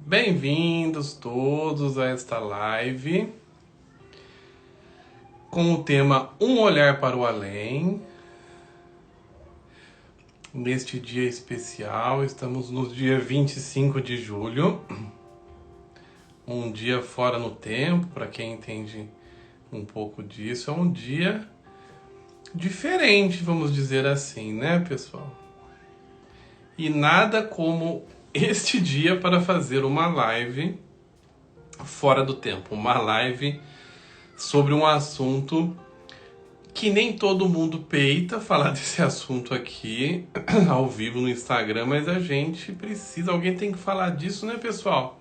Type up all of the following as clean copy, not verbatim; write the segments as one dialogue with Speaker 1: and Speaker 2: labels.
Speaker 1: Bem-vindos todos a esta live com o tema Um Olhar para o Além. Neste dia especial, estamos no dia 25 de julho, um dia fora no tempo, para quem entende um pouco disso, é um dia diferente, vamos dizer assim, né, pessoal? E nada como este dia para fazer uma live fora do tempo, uma live sobre um assunto que nem todo mundo peita falar desse assunto aqui ao vivo no Instagram, mas a gente precisa, alguém tem que falar disso, né, pessoal?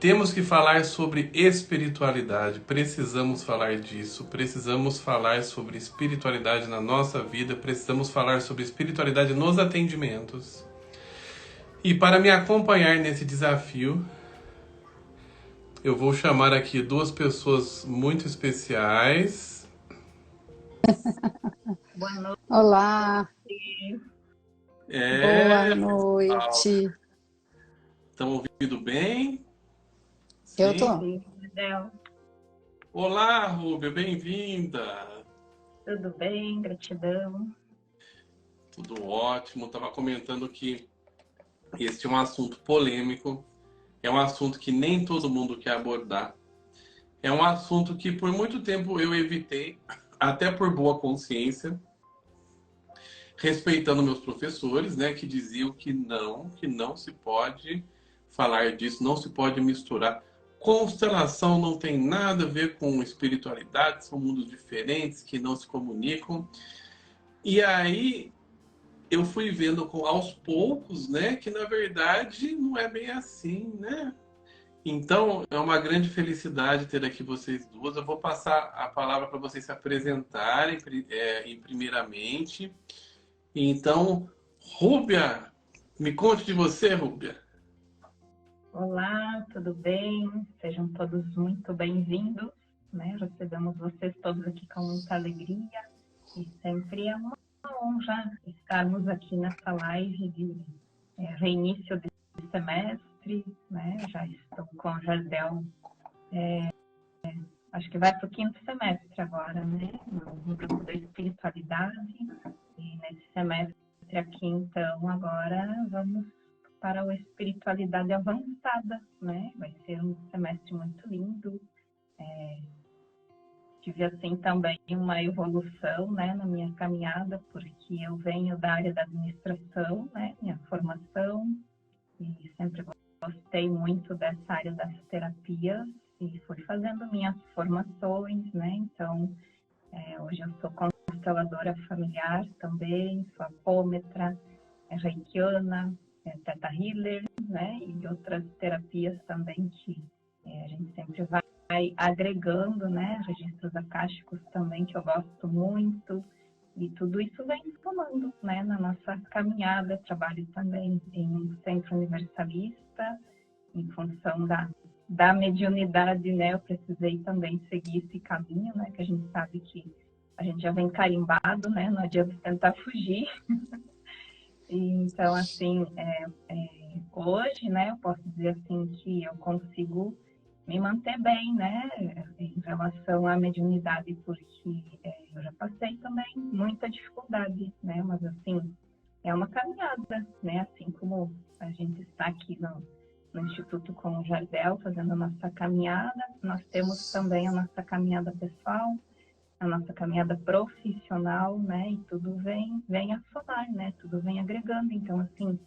Speaker 1: Temos que falar sobre espiritualidade, precisamos falar disso, precisamos falar sobre espiritualidade na nossa vida, precisamos falar sobre espiritualidade nos atendimentos. E para me acompanhar nesse desafio, eu vou chamar aqui duas pessoas muito especiais.
Speaker 2: Boa noite.
Speaker 3: Olá, boa
Speaker 1: Pessoal,
Speaker 3: noite.
Speaker 1: estão ouvindo bem?
Speaker 3: Eu
Speaker 1: Sim?
Speaker 3: tô.
Speaker 2: Sim, Del.
Speaker 1: Olá, Rúbia, bem-vinda.
Speaker 2: Tudo bem? Gratidão.
Speaker 1: Tudo ótimo. Estava comentando que este é um assunto polêmico, é um assunto que nem todo mundo quer abordar. É um assunto que por muito tempo eu evitei, até por boa consciência, respeitando meus professores, né, que diziam que não se pode falar disso, não se pode misturar. Constelação não tem nada a ver com espiritualidade, são mundos diferentes que não se comunicam. E aí eu fui vendo aos poucos, né, que na verdade não é bem assim, né? Então é uma grande felicidade ter aqui vocês duas. Eu vou passar a palavra para vocês se apresentarem, primeiramente. Então, Rúbia, me conte de você, Rúbia.
Speaker 2: Olá, tudo bem? Sejam todos muito bem-vindos, né? Recebemos vocês todos aqui com muita alegria e sempre é uma honra estarmos aqui nessa live de reinício de semestre, né? Já estou com o Jardel, acho que vai para o quinto semestre agora, né? No grupo da espiritualidade. E nesse semestre aqui, então, agora vamos para a espiritualidade avançada, né? Vai ser um semestre muito lindo. Tive, assim, também uma evolução, né, na minha caminhada, porque eu venho da área da administração, né, minha formação, e sempre gostei muito dessa área das terapias, e fui fazendo minhas formações, né? Então, hoje eu sou consteladora familiar também, sou apômetra, reikiana, teta healer, né? E outras terapias também que a gente sempre vai agregando, né? Registros akáshicos também, que eu gosto muito. E tudo isso vem somando, né? Na nossa caminhada. Trabalho também em um centro universalista, em função da mediunidade, né? Eu precisei também seguir esse caminho, né? Que a gente sabe que a gente já vem carimbado, né? Não adianta tentar fugir. Então, assim, hoje, né? Eu posso dizer assim que eu consigo me manter bem, né? Em relação à mediunidade, porque eu já passei também muita dificuldade, né? Mas, assim, é uma caminhada, né? Assim como a gente está aqui no Instituto com o Jardel, fazendo a nossa caminhada, nós temos também a nossa caminhada pessoal, a nossa caminhada profissional, né? E tudo vem a somar, né? Tudo vem agregando. Então, assim,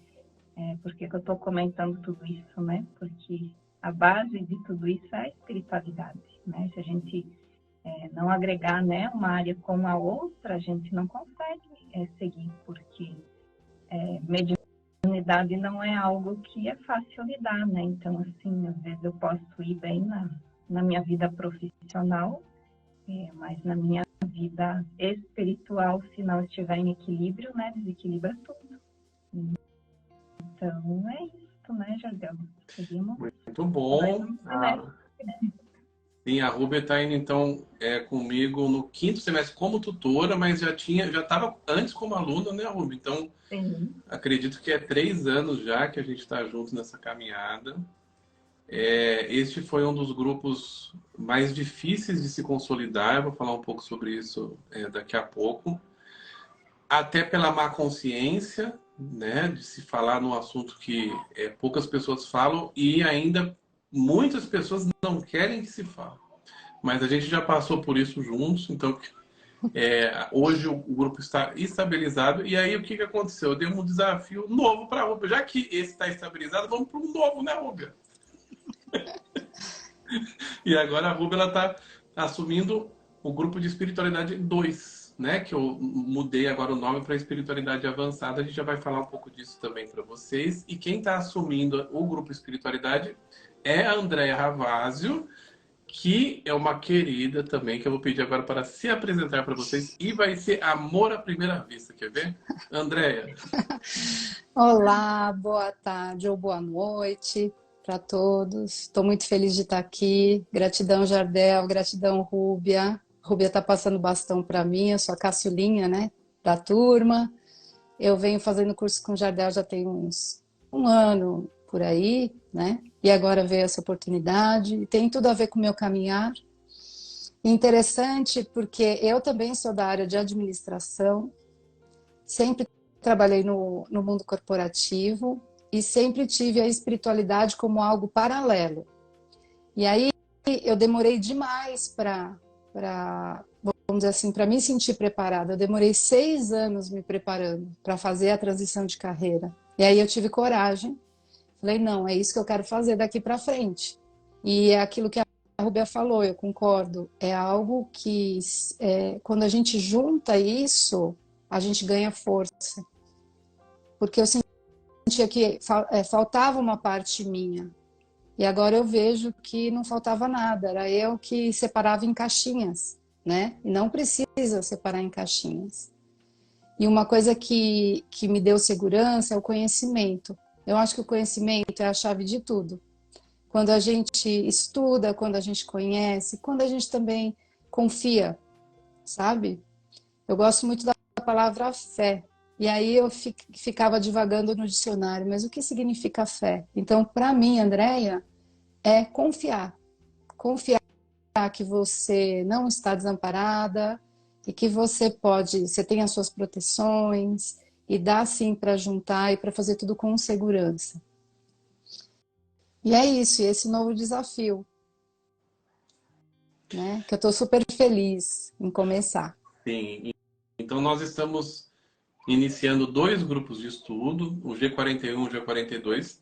Speaker 2: por que eu estou comentando tudo isso, né? Porque a base de tudo isso é a espiritualidade, né? Se a gente não agregar, né, uma área com a outra, a gente não consegue seguir, porque mediunidade não é algo que é fácil lidar, né? Então, assim, às vezes eu posso ir bem na minha vida profissional, mas na minha vida espiritual, se não estiver em equilíbrio, né, desequilibra tudo. Então, é isso, né, Jardel? Seguimos
Speaker 1: Muito bom.
Speaker 2: mais um semestre.
Speaker 1: Sim, a Rúbia está indo, então, comigo no 5º semestre como tutora, mas já estava antes como aluna, né, Rúbia? Então,
Speaker 2: Sim.
Speaker 1: acredito que é 3 anos já que a gente está junto nessa caminhada. Este foi um dos grupos mais difíceis de se consolidar. Eu vou falar um pouco sobre isso daqui a pouco. Até pela má consciência, né, de se falar num assunto que poucas pessoas falam e ainda muitas pessoas não querem que se fale. Mas a gente já passou por isso juntos, então hoje o grupo está estabilizado. E aí o que aconteceu? Eu dei um desafio novo para a Rúbia. Já que esse está estabilizado, vamos para um novo, né, Rúbia? E agora a Rúbia está assumindo o grupo de espiritualidade 2, né? Que eu mudei agora o nome para espiritualidade avançada. A gente já vai falar um pouco disso também para vocês. E quem está assumindo o grupo espiritualidade é a Andréia Ravásio, que é uma querida também, que eu vou pedir agora para se apresentar para vocês. E vai ser amor à primeira vista, quer ver? Andréia.
Speaker 3: Olá, boa tarde ou boa noite para todos. Estou muito feliz de estar aqui. Gratidão, Jardel, gratidão, Rúbia. Rúbia está passando bastão para mim, eu sou a caçulinha, né, da turma. Eu venho fazendo curso com o Jardel já tem um ano por aí, né? E agora veio essa oportunidade. E tem tudo a ver com o meu caminhar. Interessante porque eu também sou da área de administração, sempre trabalhei no mundo corporativo e sempre tive a espiritualidade como algo paralelo. E aí eu demorei demais vamos dizer assim, para me sentir preparada. Eu demorei 6 anos me preparando para fazer a transição de carreira. E aí eu tive coragem. Falei, não, é isso que eu quero fazer daqui para frente. E é aquilo que a Rúbia falou, eu concordo. É algo que, quando a gente junta isso, a gente ganha força. Porque eu sentia que faltava uma parte minha. E agora eu vejo que não faltava nada. Era eu que separava em caixinhas, né? E não precisa separar em caixinhas. E uma coisa que me deu segurança é o conhecimento. Eu acho que o conhecimento é a chave de tudo. Quando a gente estuda, quando a gente conhece, quando a gente também confia, sabe? Eu gosto muito da palavra fé. E aí eu ficava divagando no dicionário, mas o que significa fé? Então, para mim, Andréia, é confiar. Confiar que você não está desamparada e que você tem as suas proteções e dá sim para juntar e para fazer tudo com segurança. E é isso, esse novo desafio, né? Que eu estou super feliz em começar.
Speaker 1: Sim. Então nós estamos iniciando 2 grupos de estudo, o G41 e o G42,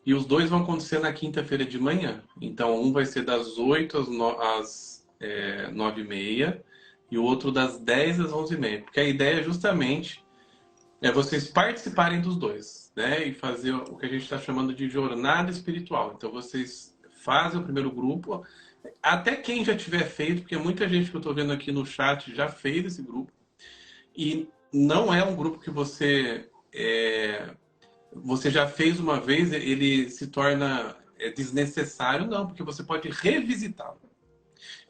Speaker 1: e os 2 vão acontecer na quinta-feira de manhã. Então um vai ser das 8 às 9h30 e o outro das 10 às 11h30, porque a ideia justamente é vocês participarem dos 2, né? E fazer o que a gente está chamando de jornada espiritual. Então vocês fazem o primeiro grupo, até quem já tiver feito, porque muita gente que eu estou vendo aqui no chat já fez esse grupo, e não é um grupo que você já fez uma vez, ele se torna desnecessário, não, porque você pode revisitá-lo.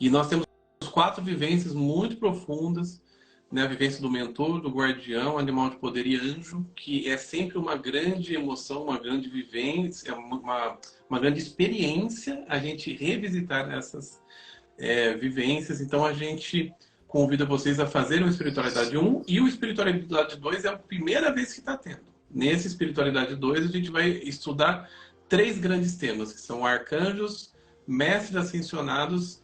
Speaker 1: E nós temos 4 vivências muito profundas, né? A vivência do mentor, do guardião, animal de poder e anjo, que é sempre uma grande emoção, uma grande vivência, uma grande experiência a gente revisitar essas vivências. Então a gente convida vocês a fazerem o Espiritualidade 1 e o Espiritualidade 2 é a primeira vez que está tendo. Nesse Espiritualidade 2 a gente vai estudar 3 grandes temas, que são arcanjos, mestres ascensionados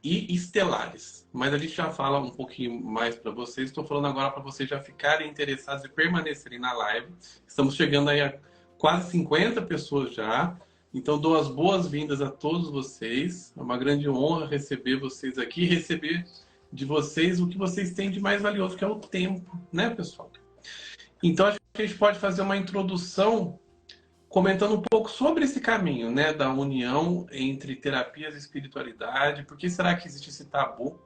Speaker 1: e estelares. Mas a gente já fala um pouquinho mais para vocês. Estou falando agora para vocês já ficarem interessados e permanecerem na live. Estamos chegando aí a quase 50 pessoas já. Então dou as boas-vindas a todos vocês. É uma grande honra receber vocês aqui, receber de vocês o que vocês têm de mais valioso, que é o tempo, né, pessoal? Então acho que a gente pode fazer uma introdução comentando um pouco sobre esse caminho, né, da união entre terapias e espiritualidade. Por que será que existe esse tabu?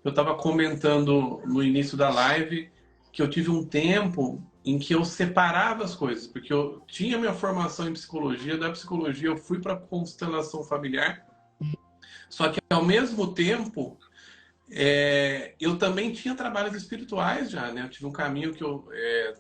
Speaker 1: Eu estava comentando no início da live que eu tive um tempo em que eu separava as coisas, porque eu tinha minha formação em psicologia, da psicologia eu fui para a constelação familiar, Só que, ao mesmo tempo, eu também tinha trabalhos espirituais já, né? Eu tive um caminho que eu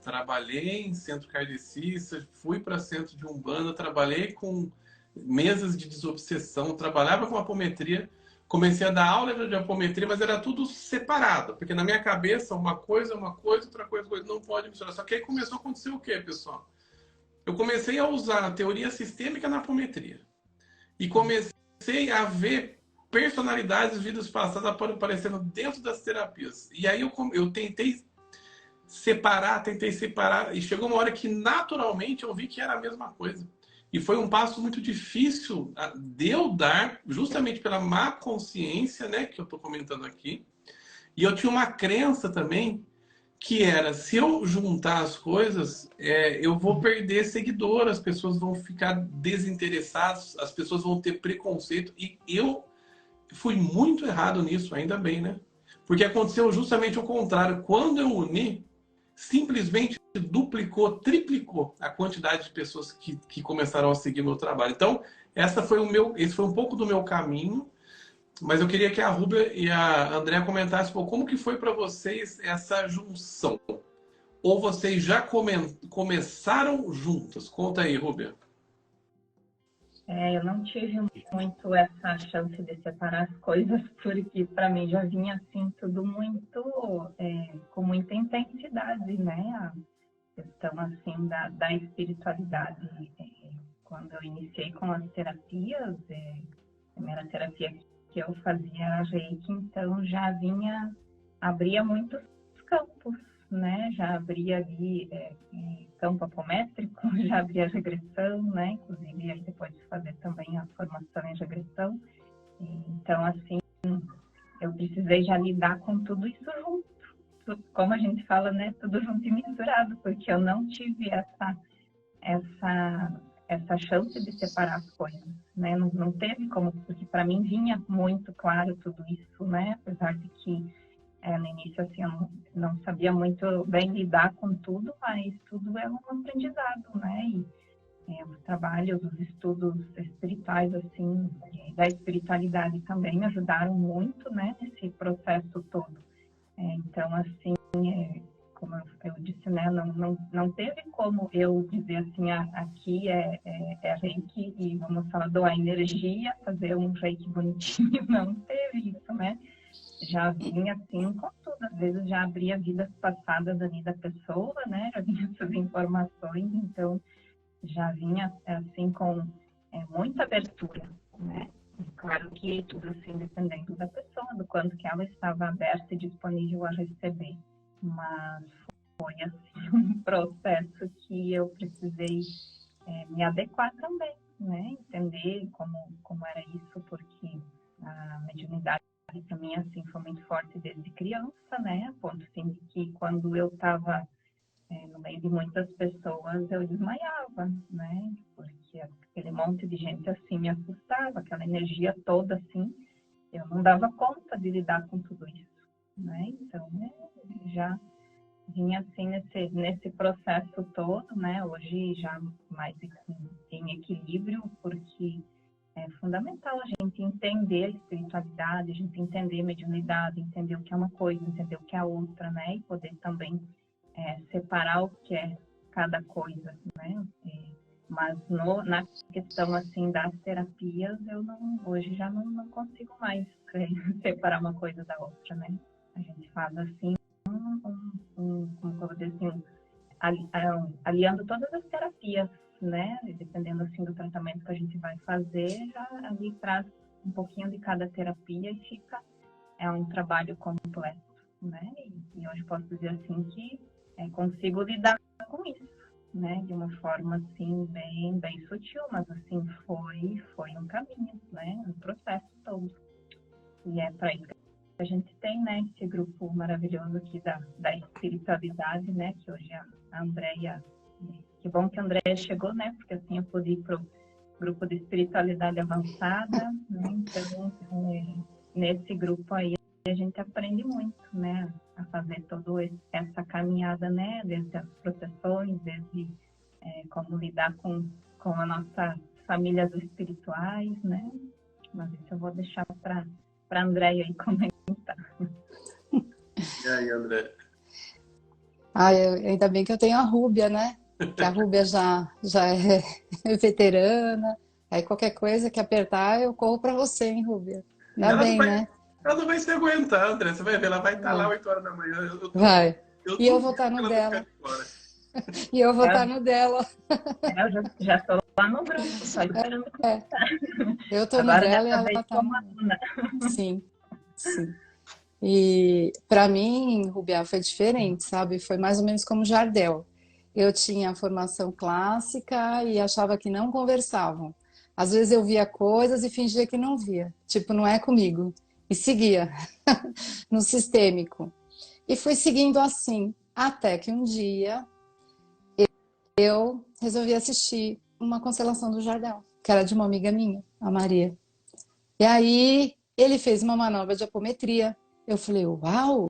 Speaker 1: trabalhei em centro kardecista, fui para centro de Umbanda, trabalhei com mesas de desobsessão, trabalhava com apometria, comecei a dar aula de apometria, mas era tudo separado, porque na minha cabeça uma coisa é uma coisa, outra coisa, não pode misturar. Só que aí começou a acontecer o quê, pessoal? Eu comecei a usar a teoria sistêmica na apometria e comecei a ver personalidades de vidas passadas aparecendo dentro das terapias. E aí eu tentei separar, e chegou uma hora que naturalmente eu vi que era a mesma coisa. E foi um passo muito difícil de eu dar, justamente pela má consciência, né, que eu estou comentando aqui. E eu tinha uma crença também, que era, se eu juntar as coisas, eu vou perder seguidor, as pessoas vão ficar desinteressadas, as pessoas vão ter preconceito. E eu fui muito errado nisso, ainda bem, né? Porque aconteceu justamente o contrário. Quando eu uni, simplesmente duplicou, triplicou a quantidade de pessoas que começaram a seguir meu trabalho. Então, esse foi um pouco do meu caminho, mas eu queria que a Rúbia e a Andréa comentassem, pô, como que foi para vocês essa junção? Ou vocês já começaram juntas? Conta aí, Rúbia.
Speaker 2: Eu não tive muito essa chance de separar as coisas, porque para mim já vinha assim tudo muito com muita intensidade, né? A questão assim da espiritualidade. Quando eu iniciei com as terapias, a primeira terapia que eu fazia era Reiki, então já abria muitos campos, né? Já abria ali campo apométrico, já abria regressão, né? Inclusive a gente pode fazer também a formação em regressão. Então, assim, eu precisei já lidar com tudo isso junto, como a gente fala, né? Tudo junto e misturado, porque eu não tive essa chance de separar as coisas, né? Não teve como, porque para mim vinha muito claro tudo isso, né? Apesar de que no início, assim, eu não sabia muito bem lidar com tudo, mas tudo é um aprendizado, né? E os trabalhos, os estudos espirituais, assim, da espiritualidade também me ajudaram muito, né? Nesse processo todo. Então, assim, como eu disse, né? Não teve como eu dizer assim, aqui é reiki e vamos falar, doar energia, fazer um reiki bonitinho. Não teve isso, né? Já vinha assim com tudo, às vezes já abria vidas passadas ali da pessoa, né? Já vinha essas informações, então já vinha assim com muita abertura, né? E claro que tudo assim dependendo da pessoa, do quanto que ela estava aberta e disponível a receber, mas foi assim um processo que eu precisei me adequar também, né? Entender como era isso, porque a mediunidade para mim assim foi muito forte desde criança, né? A ponto assim de que quando eu estava no meio de muitas pessoas eu desmaiava, né? Porque aquele monte de gente assim me assustava, aquela energia toda assim, eu não dava conta de lidar com tudo isso, né? Então já vinha assim nesse processo todo, né? Hoje já mais em equilíbrio, porque é fundamental a gente entender a espiritualidade, a gente entender a mediunidade, entender o que é uma coisa, entender o que é outra, né? E poder também separar o que é cada coisa, né? Mas na questão assim das terapias, hoje já não consigo mais separar uma coisa da outra, né? A gente faz assim como eu vou dizer assim, aliando todas as terapias, né? Dependendo assim do tratamento que a gente vai fazer, já ali traz um pouquinho de cada terapia e fica um trabalho completo, né? E hoje posso dizer assim que consigo lidar com isso, né? De uma forma assim bem sutil, mas assim foi um caminho, né? Um processo todo. E é para isso que a gente tem, né? Esse grupo maravilhoso aqui da espiritualidade, né? Que hoje a Andréia, que bom que a Andréia chegou, né? Porque assim eu pude ir para o grupo de espiritualidade avançada, né? Então, nesse grupo aí a gente aprende muito, né? A fazer toda essa caminhada, né? Desde as proteções, desde como lidar com as nossas famílias espirituais, né? Mas isso eu vou deixar para a Andréia aí comentar.
Speaker 1: E aí, André?
Speaker 3: Ainda bem que eu tenho a Rúbia, né? Que a Rúbia já é veterana. Aí qualquer coisa que apertar, eu corro para você, hein, Rúbia? Ainda
Speaker 1: Ela não
Speaker 3: bem,
Speaker 1: vai,
Speaker 3: né?
Speaker 1: ela não vai se aguentar, André. Você vai ver, ela vai estar lá
Speaker 3: Vai.
Speaker 1: 8 horas da manhã.
Speaker 3: Vai.
Speaker 1: Eu
Speaker 3: E eu
Speaker 1: duvido
Speaker 3: vou estar
Speaker 1: que
Speaker 3: no
Speaker 1: ela vai ficar
Speaker 3: dela.
Speaker 1: de fora.
Speaker 3: E eu vou estar no dela.
Speaker 2: Eu já estou lá no grupo, só esperando comentar.
Speaker 3: Eu tô no
Speaker 2: Agora
Speaker 3: dela e
Speaker 2: dessa
Speaker 3: ela
Speaker 2: vez
Speaker 3: tá
Speaker 2: como
Speaker 3: no...
Speaker 2: aluna.
Speaker 3: Sim, sim. E para mim, Rubia, foi diferente, sabe? Foi mais ou menos como Jardel. Eu tinha a formação clássica e achava que não conversavam. Às vezes eu via coisas e fingia que não via. Tipo, não é comigo. E seguia no sistêmico. E fui seguindo assim, até que um dia eu resolvi assistir uma constelação do Jardel, que era de uma amiga minha, a Maria. E aí ele fez uma manobra de apometria. Eu falei, uau!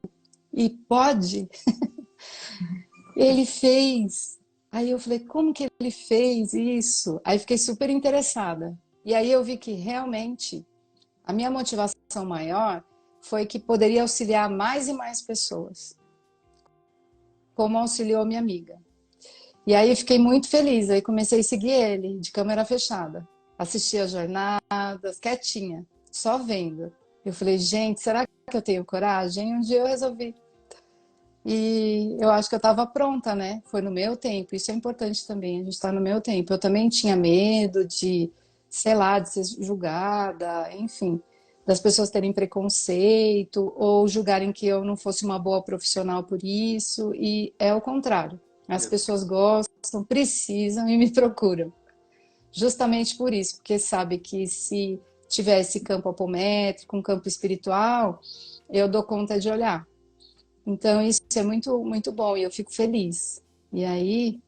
Speaker 3: E pode? Ele fez. Aí eu falei, como que ele fez isso? Aí fiquei super interessada. E aí eu vi que realmente a minha motivação maior foi que poderia auxiliar mais e mais pessoas, como auxiliou minha amiga. E aí fiquei muito feliz, aí comecei a seguir ele, de câmera fechada. Assistia as jornadas, quietinha, só vendo. Eu falei, gente, será que eu tenho coragem? E um dia eu resolvi. E eu acho que eu estava pronta, né? Foi no meu tempo, isso é importante também, a gente está no meu tempo. Eu também tinha medo de, sei lá, de ser julgada, enfim, das pessoas terem preconceito ou julgarem que eu não fosse uma boa profissional por isso, e é o contrário. As pessoas gostam, precisam e me procuram. Justamente por isso, porque sabe que se tiver esse campo apométrico, um campo espiritual, eu dou conta de olhar. Então isso é muito, muito bom e eu fico feliz. E aí,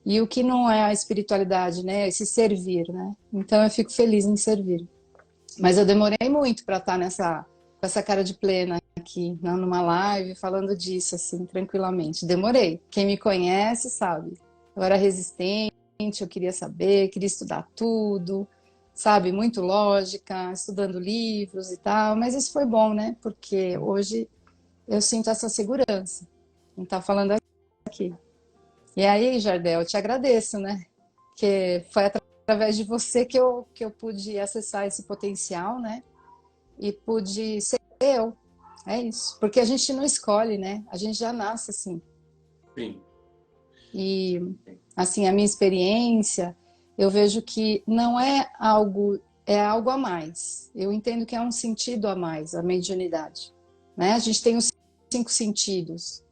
Speaker 3: e o que não é a espiritualidade, né? Esse servir, né? Então eu fico feliz em servir. Mas eu demorei muito para estar com essa cara de plena aqui, numa live, falando disso, assim, tranquilamente. Demorei. Quem me conhece sabe. Eu era resistente, eu queria saber, queria estudar tudo, sabe? Muito lógica, estudando livros e tal. Mas isso foi bom, né? Porque hoje eu sinto essa segurança em estar falando aqui. E aí, Jardel, eu te agradeço, né? Que foi através de você que eu pude acessar esse potencial, né? E pude ser eu. É isso. Porque a gente não escolhe, né? A gente já nasce assim.
Speaker 1: Sim.
Speaker 3: E, assim, a minha experiência, eu vejo que não é algo, é algo a mais. Eu entendo que é um sentido a mais, a mediunidade. Né? A gente tem os 5 sentidos.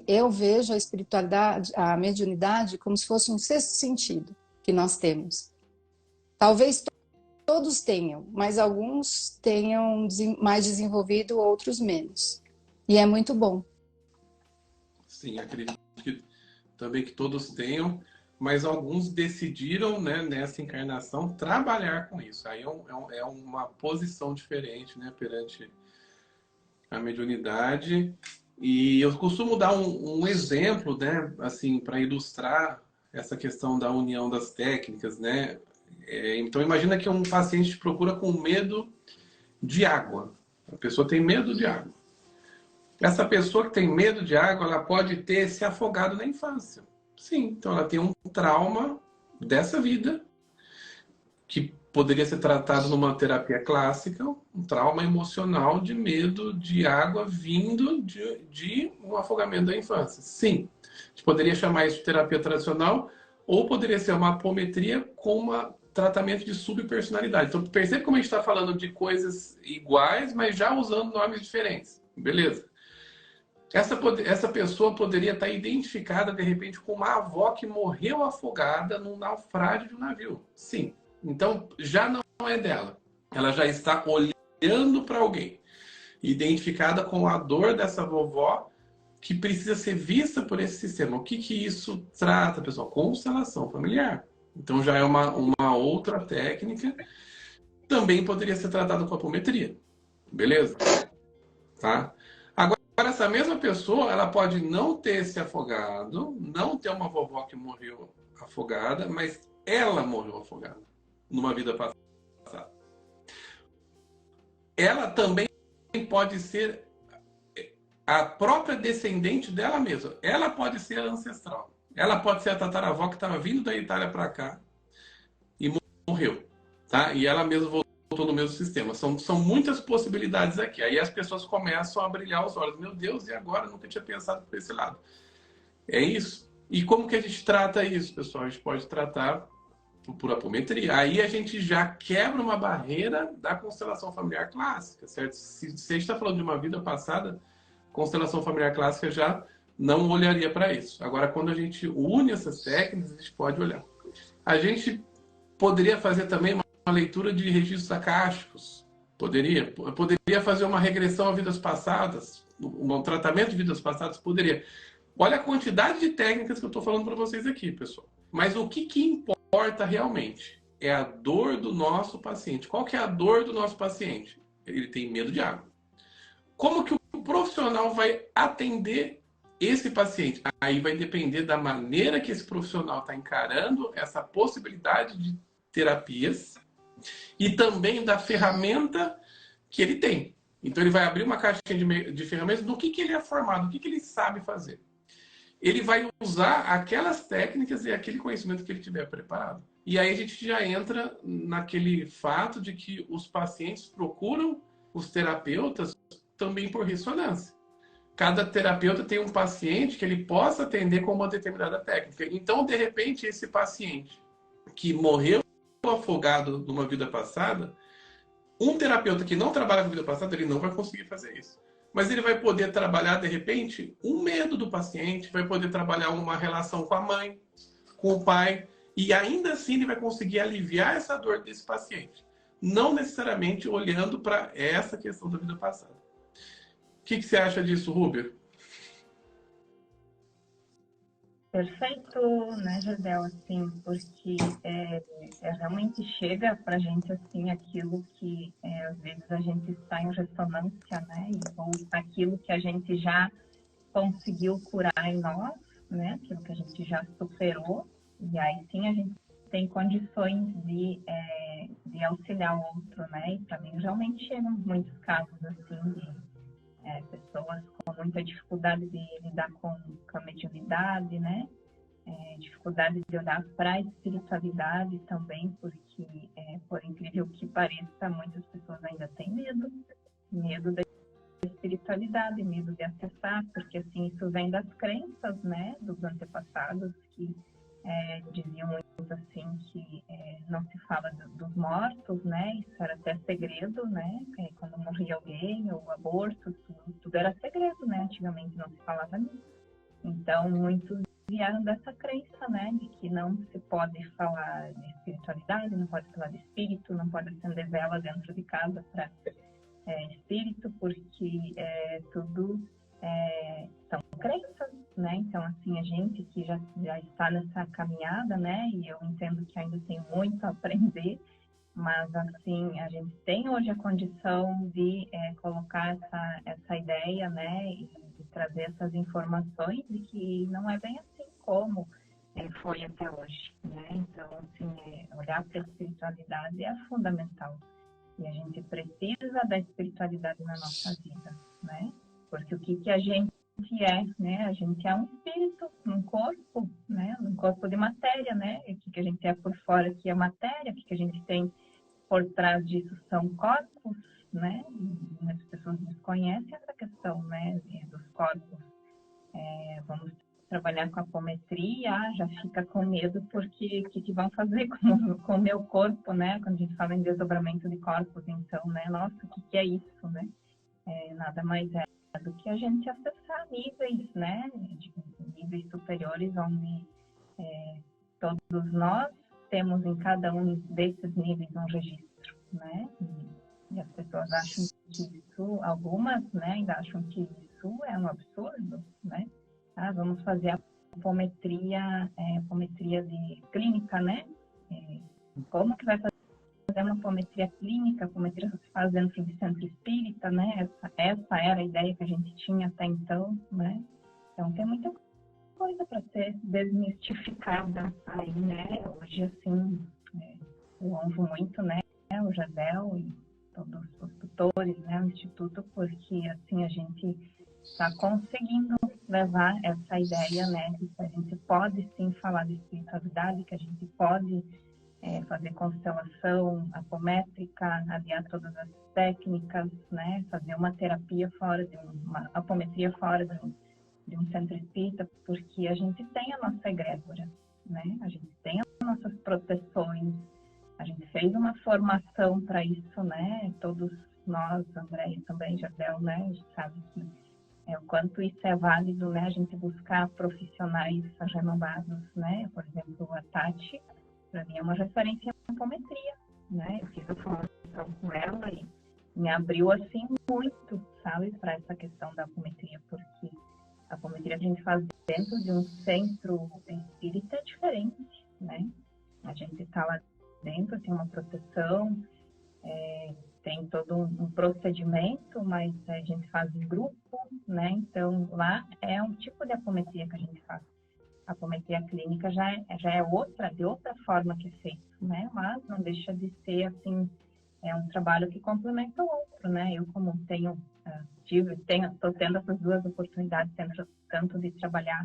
Speaker 3: Eu vejo a espiritualidade, a mediunidade, como se fosse um 6º sentido que nós temos. Talvez todos tenham, mas alguns tenham mais desenvolvido, outros menos. E é muito bom.
Speaker 1: Sim, acredito que também que todos tenham, mas alguns decidiram, né, nessa encarnação, trabalhar com isso. Aí é uma posição diferente, né, perante a mediunidade. E eu costumo dar um exemplo, né, assim, para ilustrar essa questão da união das técnicas, né? Então imagina que um paciente te procura com medo de água. A pessoa tem medo de água. Essa pessoa que tem medo de água, ela pode ter se afogado na infância. Sim, então ela tem um trauma dessa vida que poderia ser tratado numa terapia clássica, um trauma emocional de medo de água vindo de um afogamento da infância. Sim, a gente poderia chamar isso de terapia tradicional ou poderia ser uma apometria com um tratamento de subpersonalidade. Então percebe como a gente está falando de coisas iguais, mas já usando nomes diferentes. Beleza? Essa pessoa poderia estar identificada, de repente, com uma avó que morreu afogada num naufrágio de um navio. Sim. Então, já não é dela. Ela já está olhando para alguém. Identificada com a dor dessa vovó que precisa ser vista por esse sistema. O que isso trata, pessoal? Constelação familiar. Então, já é uma outra técnica. Também poderia ser tratado com apometria. Beleza? Tá? Agora, essa mesma pessoa, ela pode não ter se afogado, não ter uma vovó que morreu afogada, mas ela morreu afogada numa vida passada. ela também pode ser a própria descendente dela mesma. Ela pode ser a ancestral. Ela pode ser a tataravó que estava vindo da Itália para cá e morreu, tá? E ela mesma voltou no mesmo sistema. São muitas possibilidades aqui. Aí as pessoas começam a brilhar os olhos. Meu Deus, e agora? Eu nunca tinha pensado por esse lado. É isso. E como que a gente trata isso, pessoal? A gente pode tratar por apometria. Aí a gente já quebra uma barreira da constelação familiar clássica, certo? Se a gente está falando de uma vida passada, constelação familiar clássica já não olharia para isso. Agora, quando a gente une essas técnicas, a gente pode olhar. A gente poderia fazer também uma leitura de registros acásticos. Poderia fazer uma regressão a vidas passadas, um tratamento de vidas passadas, poderia. Olha a quantidade de técnicas que eu estou falando para vocês aqui, pessoal. Mas o que importa realmente é a dor do nosso paciente. Qual que é a dor do nosso paciente? Ele tem medo de água. Como que o profissional vai atender esse paciente? Aí vai depender da maneira que esse profissional está encarando essa possibilidade de terapias e também da ferramenta que ele tem. Então ele vai abrir uma caixinha de ferramentas do que ele é formado, do que ele sabe fazer. Ele vai usar aquelas técnicas e aquele conhecimento que ele tiver preparado. E aí a gente já entra naquele fato de que os pacientes procuram os terapeutas também por ressonância. Cada terapeuta tem um paciente que ele possa atender com uma determinada técnica. Então, de repente, esse paciente que morreu afogado numa vida passada, um terapeuta que não trabalha com a vida passada, ele não vai conseguir fazer isso. Mas ele vai poder trabalhar, de repente, um medo do paciente, vai poder trabalhar uma relação com a mãe, com o pai, e ainda assim ele vai conseguir aliviar essa dor desse paciente. Não necessariamente olhando para essa questão da vida passada. O que você acha disso, Rúbia?
Speaker 2: Perfeito, né, Jardel, assim, porque realmente chega pra gente, assim, aquilo que às vezes a gente está em ressonância, né, ou aquilo que a gente já conseguiu curar em nós, né, aquilo que a gente já superou, e aí sim a gente tem condições de auxiliar o outro, né, e para mim realmente chegam muitos casos, assim, de pessoas com muita dificuldade de lidar com a mediunidade, né? Dificuldade de olhar para a espiritualidade também, porque, por incrível que pareça, muitas pessoas ainda têm medo da espiritualidade, medo de acessar, porque assim, isso vem das crenças, né? Dos antepassados que diziam muito assim que não se fala dos mortos, né? Isso era até segredo, né? Quando morria alguém, ou aborto, tudo era segredo, né? Antigamente não se falava nisso. Então, muitos vieram dessa crença, né? De que não se pode falar de espiritualidade, não pode falar de espírito, não pode acender vela dentro de casa para espírito, porque tudo são crenças, né? Então, assim, a gente que já está nessa caminhada, né? E eu entendo que ainda tem muito a aprender, mas, assim, a gente tem hoje a condição de colocar essa ideia, né? E trazer essas informações de que não é bem assim como foi até hoje, né? Então, assim, olhar para a espiritualidade é fundamental. E a gente precisa da espiritualidade na nossa vida, né? Porque o que a gente né? A gente é um espírito num corpo, né? Num corpo de matéria, né? E o que a gente é por fora aqui é matéria, o que a gente tem por trás disso são corpos, né? E as pessoas desconhecem essa questão, né? Dos corpos. Vamos trabalhar com a apometria, já fica com medo porque o que vão fazer com o meu corpo, né? Quando a gente fala em desdobramento de corpos, então, né? Nossa, o que é isso, né? Nada mais é do que a gente acessar níveis, né? De níveis superiores, onde todos nós temos em cada um desses níveis um registro, né? E as pessoas acham que isso, algumas, né, ainda acham que isso é um absurdo, né? Vamos fazer a apometria de clínica, né? Como que vai fazer uma apometria clínica? A apometria se faz dentro de centro espírita, né? Essa era a ideia que a gente tinha até então, né? Então tem muita coisa para ser desmistificada aí, né? Hoje, assim, eu honro muito, né? O Jardel e todos os tutores, né, o Instituto, porque assim a gente está conseguindo levar essa ideia, né, de que a gente pode sim falar de espiritualidade, que a gente pode fazer constelação apométrica, aliar todas as técnicas, né, fazer uma terapia fora de uma apometria fora de um centro espírita, porque a gente tem a nossa egrégora, né, a gente tem as nossas proteções, a gente fez uma formação para isso, né, todos nós, André e também Jardel, né, a gente sabe que o quanto isso é válido, né, a gente buscar profissionais renovados, né, por exemplo, a Tati, para mim é uma referência em apometria, né? Eu fiz a formação com ela e me abriu assim muito, sabe, para essa questão da apometria, porque a apometria que a gente faz dentro de um centro espírita é diferente, né? A gente está lá dentro, tem uma proteção, tem todo um procedimento, mas a gente faz em grupo, né? Então lá é um tipo de apometria que a gente faz. A apometria clínica já é outra, de outra forma que é feito, né? Mas não deixa de ser, assim, um trabalho que complementa o outro, né? Eu, como estou tendo essas duas oportunidades, tanto de trabalhar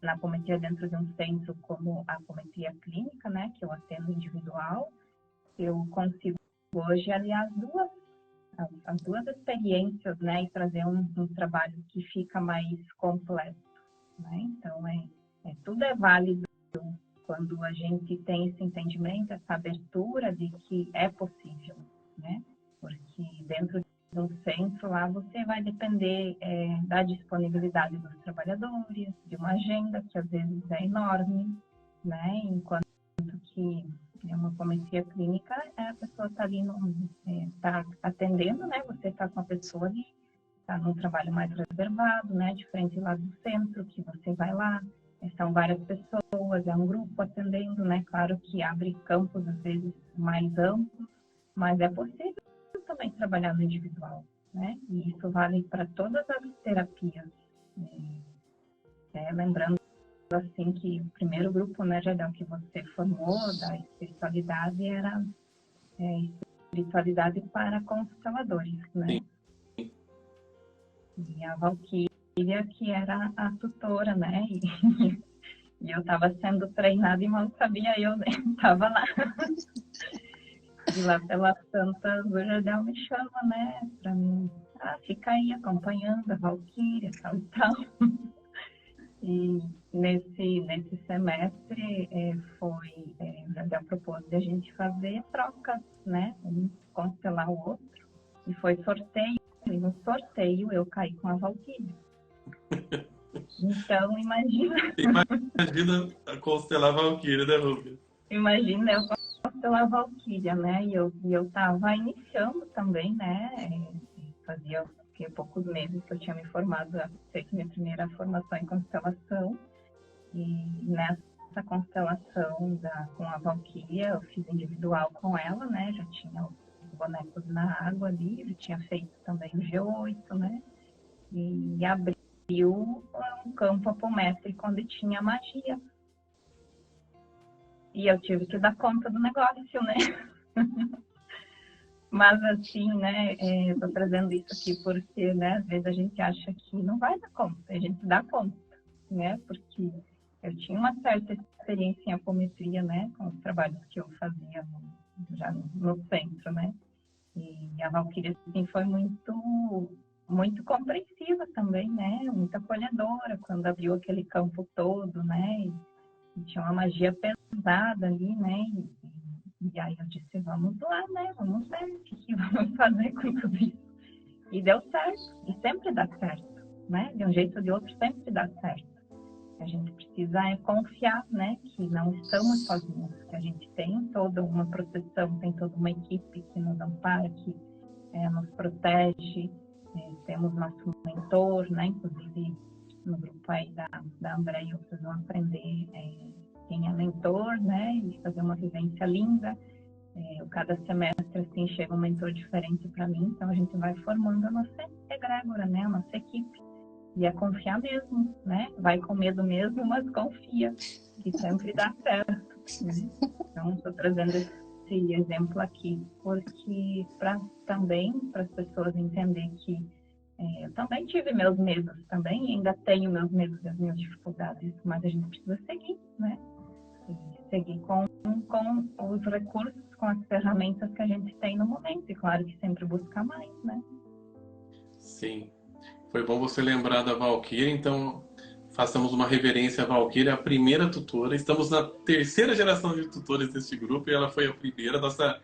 Speaker 2: na apometria dentro de um centro, como a apometria clínica, né? Que eu atendo individual, eu consigo hoje aliar as duas experiências, né? E trazer um trabalho que fica mais completo, né? Então, tudo é válido quando a gente tem esse entendimento, essa abertura de que é possível, né? Porque dentro de um centro lá você vai depender da disponibilidade dos trabalhadores, de uma agenda que às vezes é enorme, né? Enquanto que uma apometria clínica, a pessoa está ali, está atendendo, né? Você está com a pessoa ali, está num trabalho mais reservado, né? Diferente lá do centro, que você vai lá, são várias pessoas, é um grupo atendendo, né? Claro que abre campos, às vezes, mais amplos, mas é possível também trabalhar no individual, né? E isso vale para todas as terapias. Lembrando, assim, que o primeiro grupo, né, Jardel, que você formou da espiritualidade era espiritualidade para consteladores, né? E a Valquíria, que era a tutora, né? E eu estava sendo treinada e mal sabia, eu nem estava lá. E lá pelas tantas, o Jardel me chama, né? Para mim, fica aí acompanhando a Valquíria, tal e tal. E nesse semestre o Jardel propôs de a gente fazer trocas, né? Um constelar o outro. E foi sorteio. E no sorteio eu caí com a Valquíria. Então, imagina.
Speaker 1: Imagina constelar a Valquíria, né, Rubens?
Speaker 2: Imagina eu constelar a Valquíria, né? E eu estava iniciando também, né? Fazia poucos meses que eu tinha me formado, feito minha primeira formação em constelação. E nessa constelação com a Valquíria, eu fiz individual com ela, né? Já tinha os bonecos na água ali, já tinha feito também o G8, né? E abriu um campo apométrico onde tinha magia. E eu tive que dar conta do negócio, né? Mas assim, né, eu tô trazendo isso aqui porque, né, às vezes a gente acha que não vai dar conta, a gente dá conta, né? Porque eu tinha uma certa experiência em apometria, né, com os trabalhos que eu fazia já no centro, né? E a Valquíria, assim, foi muito compreensiva também, né? Muito acolhedora quando abriu aquele campo todo, né? E tinha uma magia pesada ali, né? E aí eu disse, vamos lá, né? Vamos ver o que vamos fazer com tudo isso. E deu certo. E sempre dá certo, né? De um jeito ou de outro, sempre dá certo. A gente precisa confiar, né? Que não estamos sozinhos. Que a gente tem toda uma proteção, tem toda uma equipe que nos ampara, que nos protege. Temos nosso mentor, né? Inclusive, no grupo aí da Andréia, vocês vão aprender quem é mentor, né? E fazer uma vivência linda. Cada semestre, assim, chega um mentor diferente para mim, então a gente vai formando a nossa egrégora, né? A nossa equipe. E é confiar mesmo, né? Vai com medo mesmo, mas confia, que sempre dá certo, né? Então, estou trazendo esse exemplo aqui, porque também para as pessoas entenderem que eu também tive meus medos, também ainda tenho meus medos e as minhas dificuldades, mas a gente precisa seguir, né? E seguir com os recursos, com as ferramentas que a gente tem no momento, e claro que sempre buscar mais, né?
Speaker 1: Sim. Foi bom você lembrar da Valquíria, então façamos uma reverência à Valquíria, a primeira tutora. Estamos na terceira geração de tutores deste grupo e ela foi a primeira, nossa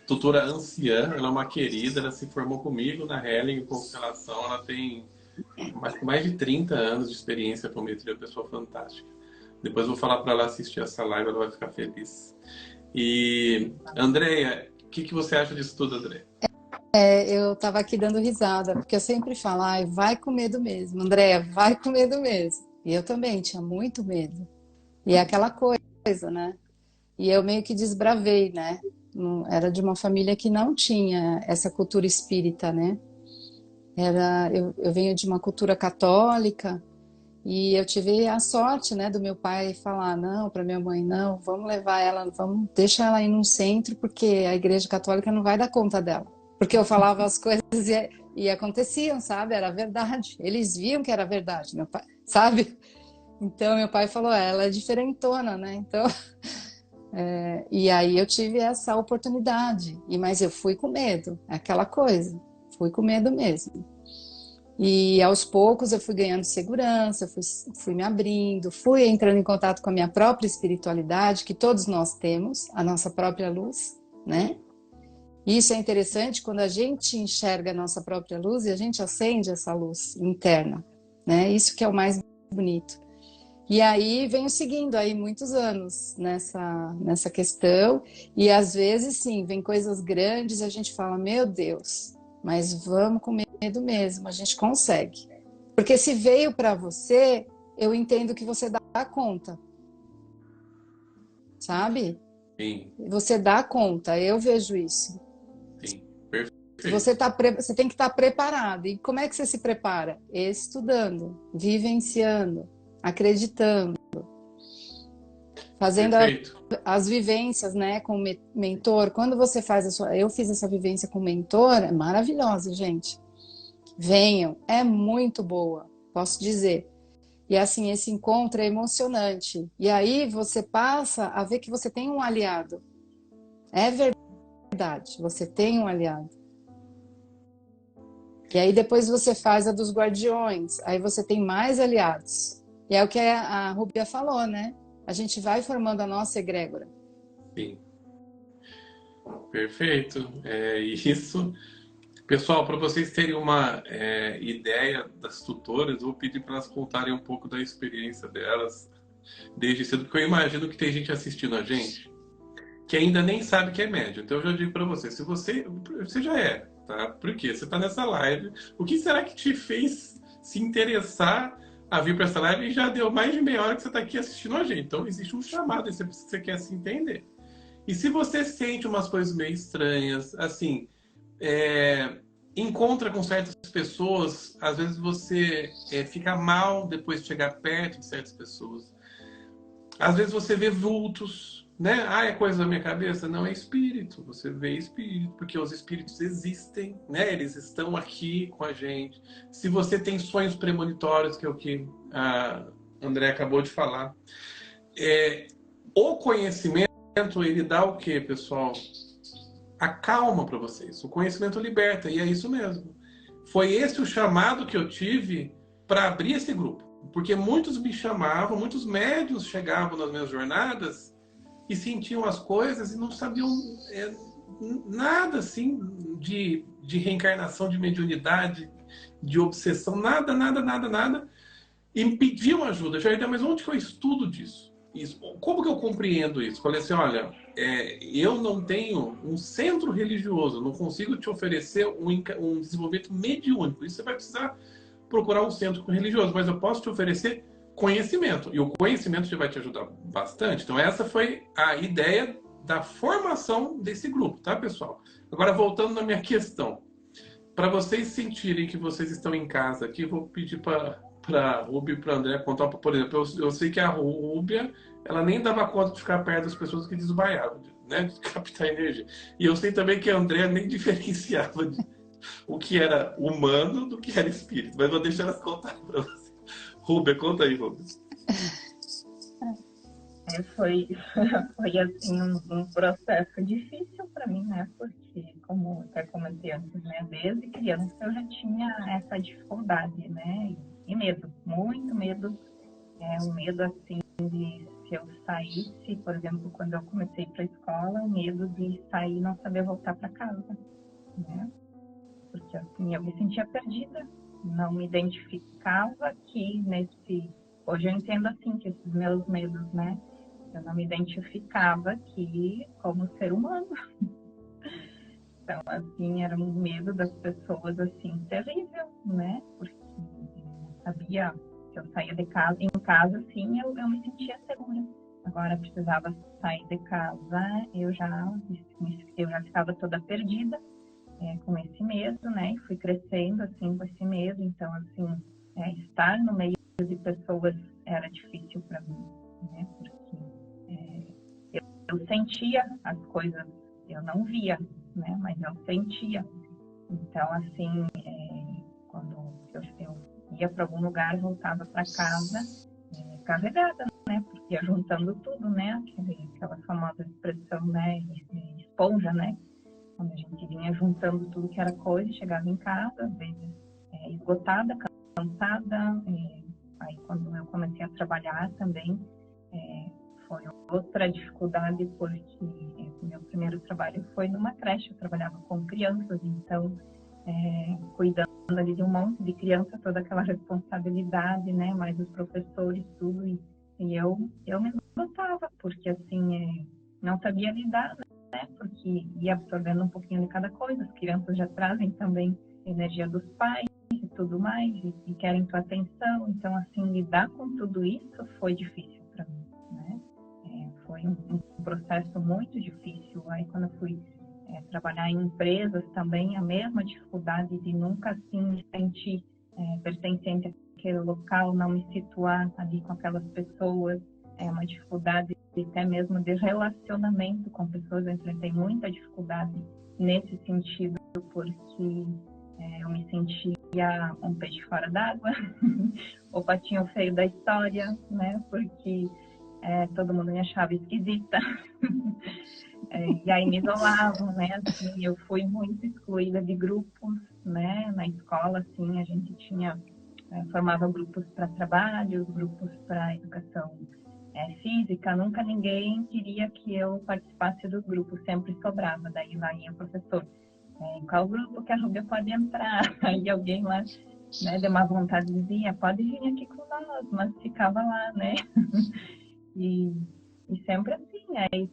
Speaker 1: tutora anciã. Ela é uma querida, ela se formou comigo na Helen em Constelação. Ela tem mais de 30 anos de experiência com apometria, uma pessoa fantástica. Depois eu vou falar para ela assistir essa live, ela vai ficar feliz. E, Andréia, o que você acha disso tudo, Andréia?
Speaker 3: Eu estava aqui dando risada, porque eu sempre falo, ai, vai com medo mesmo, Andréia, vai com medo mesmo. E eu também tinha muito medo. E é aquela coisa, né? E eu meio que desbravei, né? Era de uma família que não tinha essa cultura espírita, né? Eu venho de uma cultura católica e eu tive a sorte, né, do meu pai falar, não, para minha mãe, não, vamos levar ela, vamos deixar ela ir num centro, porque a igreja católica não vai dar conta dela. Porque eu falava as coisas e aconteciam, sabe? Era verdade. Eles viam que era verdade, meu pai, sabe? Então, meu pai falou, ela é diferentona, né? Então, e aí eu tive essa oportunidade. Mas eu fui com medo, aquela coisa. Fui com medo mesmo. E aos poucos eu fui ganhando segurança, fui me abrindo, fui entrando em contato com a minha própria espiritualidade, que todos nós temos, a nossa própria luz, né? Isso é interessante quando a gente enxerga a nossa própria luz e a gente acende essa luz interna, né? Isso que é o mais bonito. E aí venho seguindo aí muitos anos nessa questão e às vezes sim, vem coisas grandes e a gente fala, meu Deus, mas vamos com medo mesmo, a gente consegue. Porque se veio para você, eu entendo que você dá conta, sabe?
Speaker 1: Sim.
Speaker 3: Você dá conta, eu vejo isso.
Speaker 1: Sim, perfeito.
Speaker 3: Você tem que estar preparado. E como é que você se prepara? Estudando, vivenciando, acreditando, fazendo as vivências, né, com o mentor. Quando você faz eu fiz essa vivência com o mentor, é maravilhosa, gente. Venham, é muito boa, posso dizer. E assim, esse encontro é emocionante. E aí você passa a ver que você tem um aliado. É verdade, você tem um aliado. E aí depois você faz a dos guardiões, aí você tem mais aliados. E é o que a Rúbia falou, né? A gente vai formando a nossa egrégora.
Speaker 1: Sim. Perfeito. É isso. Pessoal, para vocês terem uma ideia das tutoras, eu vou pedir para elas contarem um pouco da experiência delas desde cedo, porque eu imagino que tem gente assistindo a gente que ainda nem sabe que é médium. Então eu já digo para você, se você já é, tá? Porque você está nessa live, o que será que te fez se interessar a vir para essa live e já deu mais de meia hora que você está aqui assistindo a gente? Então existe um chamado, você quer se entender. E se você sente umas coisas meio estranhas, assim, encontra com certas pessoas, às vezes você fica mal depois de chegar perto de certas pessoas. Às vezes você vê vultos, né? Ah, é coisa da minha cabeça? Não, é espírito. Você vê espírito, porque os espíritos existem, né? Eles estão aqui com a gente. Se você tem sonhos premonitórios, que é o que a André acabou de falar, o conhecimento, ele dá o quê, pessoal? A calma para vocês. O conhecimento liberta, e é isso mesmo. Foi esse o chamado que eu tive para abrir esse grupo. Porque muitos me chamavam, muitos médiuns chegavam nas minhas jornadas e sentiam as coisas e não sabiam nada assim de reencarnação, de mediunidade, de obsessão, nada. E me pediam ajuda. Jair, mas onde que eu estudo disso? Isso. Como que eu compreendo isso? Falei assim, olha, eu não tenho um centro religioso, não consigo te oferecer um desenvolvimento mediúnico. Isso você vai precisar procurar um centro religioso, mas eu posso te oferecer conhecimento. E o conhecimento já vai te ajudar bastante. Então essa foi a ideia da formação desse grupo, tá, pessoal? Agora, voltando na minha questão. Para vocês sentirem que vocês estão em casa aqui, eu vou pedir para a Rúbia e para a André contar, por exemplo, eu sei que a Rúbia, ela nem dava conta de ficar perto das pessoas que desmaiavam, né, de captar energia. E eu sei também que a Andrea nem diferenciava o que era humano do que era espírito, mas vou deixar elas contar para você. Rúbia, conta aí, Rúbia.
Speaker 2: Foi, foi assim, um processo difícil para mim, né? Porque, como até comentei antes, né? Desde criança eu já tinha essa dificuldade, né? E medo, muito medo. Um medo, assim, de se eu saísse, por exemplo, quando eu comecei para a escola, o medo de sair e não saber voltar para casa, né? Porque, assim, eu me sentia perdida, não me identificava aqui nesse... Hoje eu entendo, assim, que esses meus medos, né? Eu não me identificava aqui como ser humano. Então, assim, era um medo das pessoas, assim, terrível, né? Porque eu sabia que eu saía de casa, em casa, assim, eu me sentia segura. Agora, precisava sair de casa, eu já ficava toda perdida, com esse medo, né? E fui crescendo, assim, com esse medo. Então, assim, estar no meio de pessoas era difícil para mim, né? Porque eu sentia as coisas, eu não via, né? Mas eu sentia. Então, assim, quando eu ia para algum lugar, voltava para casa carregada, né? Porque ia juntando tudo, né? Aquela famosa expressão, né? Esponja, né? Quando a gente vinha juntando tudo que era coisa, chegava em casa, às vezes esgotada, cansada. Aí, quando eu comecei a trabalhar também, foi outra dificuldade, porque o meu primeiro trabalho foi numa creche. Eu trabalhava com crianças, então, cuidando ali de um monte de criança, toda aquela responsabilidade, né? Mais os professores, tudo. E eu me esgotava, porque, assim, não sabia lidar, né? Porque ia absorvendo um pouquinho de cada coisa. As crianças já trazem também energia dos pais e tudo mais, e querem tua atenção. Então, assim, lidar com tudo isso foi difícil para mim, né? Foi um processo muito difícil. Aí, quando eu fui trabalhar em empresas também, a mesma dificuldade de nunca, assim, me sentir pertencente àquele local, não me situar ali com aquelas pessoas. Uma dificuldade até mesmo de relacionamento com pessoas. Eu enfrentei muita dificuldade nesse sentido, porque eu me sentia um peixe fora d'água, o patinho feio da história, né? Porque todo mundo me achava esquisita. E aí me isolavam, né? Assim, eu fui muito excluída de grupos, né? Na escola, assim, a gente formava grupos para trabalho, grupos para educação física. Nunca ninguém queria que eu participasse dos grupos, sempre sobrava. Daí lá ia o professor, em qual grupo que a Rúbia pode entrar? Aí alguém lá, né, de má vontade dizia, pode vir aqui com nós, mas ficava lá, né? E sempre assim, aí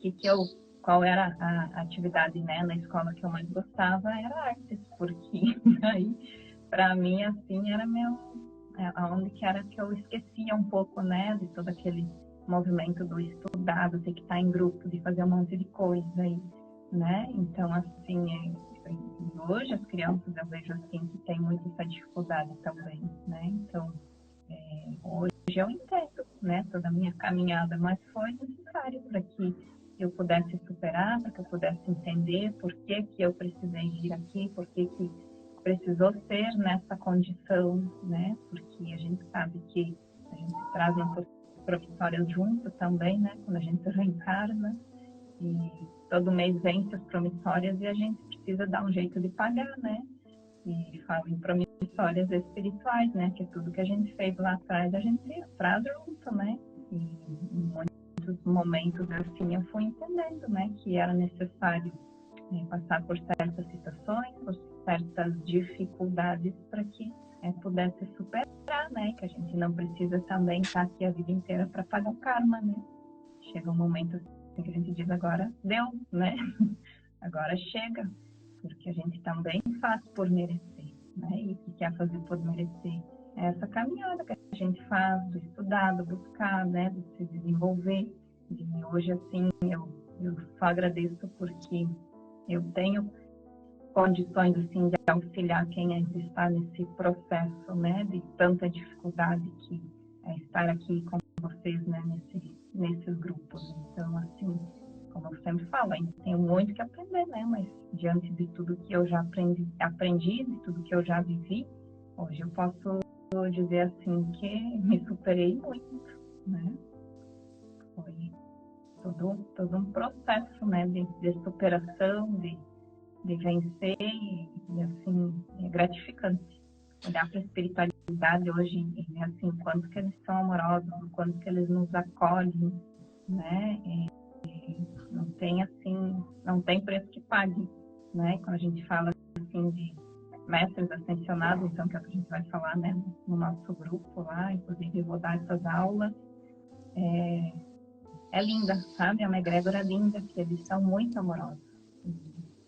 Speaker 2: qual era a atividade, né, na escola que eu mais gostava era artes, porque aí, para mim, assim, era aonde que era que eu esquecia um pouco, né, de todo aquele movimento do estudar, do ter que estar em grupo, de fazer um monte de coisa, né, então, assim, hoje as crianças eu vejo, assim, que tem muito essa dificuldade também, né, então, hoje eu entendo, né, toda a minha caminhada, mas foi necessário para que eu pudesse superar, para que eu pudesse entender por que que eu precisei vir aqui, por que que precisou ser nessa condição, né, porque a gente sabe que a gente traz nossas promissórias junto também, né, quando a gente reencarna, e todo mês vence as promissórias e a gente precisa dar um jeito de pagar, né, e falo em promissórias espirituais, né? Que tudo que a gente fez lá atrás, a gente traz junto, né? E em muitos momentos, assim, eu fui entendendo, né? Que era necessário passar por certas situações, por certas dificuldades para que pudesse superar, né? Que a gente não precisa também estar aqui a vida inteira para pagar o karma, né? Chega um momento assim que a gente diz, agora deu, né? Agora chega, porque a gente também faz por merecer, né? E o que quer fazer por merecer é essa caminhada que a gente faz, do estudar, do buscar, né? De se desenvolver. E hoje, assim, eu só agradeço porque eu tenho condições, assim, de auxiliar quem ainda está nesse processo, né? De tanta dificuldade que é estar aqui com vocês, né? Nesses grupos. Então, assim, como eu sempre falo, ainda tenho muito que aprender, né? Mas diante de tudo que eu já aprendi, de tudo que eu já vivi, hoje eu posso dizer assim que me superei muito, né? Foi todo um processo, né? De superação, de vencer e assim, é gratificante. Olhar para a espiritualidade hoje e ver assim, o quanto que eles são amorosos, o quanto que eles nos acolhem, né? Não tem assim, não tem preço que pague, né? Quando a gente fala assim de mestres ascensionados, então que é o que a gente vai falar, né, no nosso grupo lá, inclusive eu vou dar essas aulas, é linda, sabe? É uma egrégora linda, que eles são muito amorosos.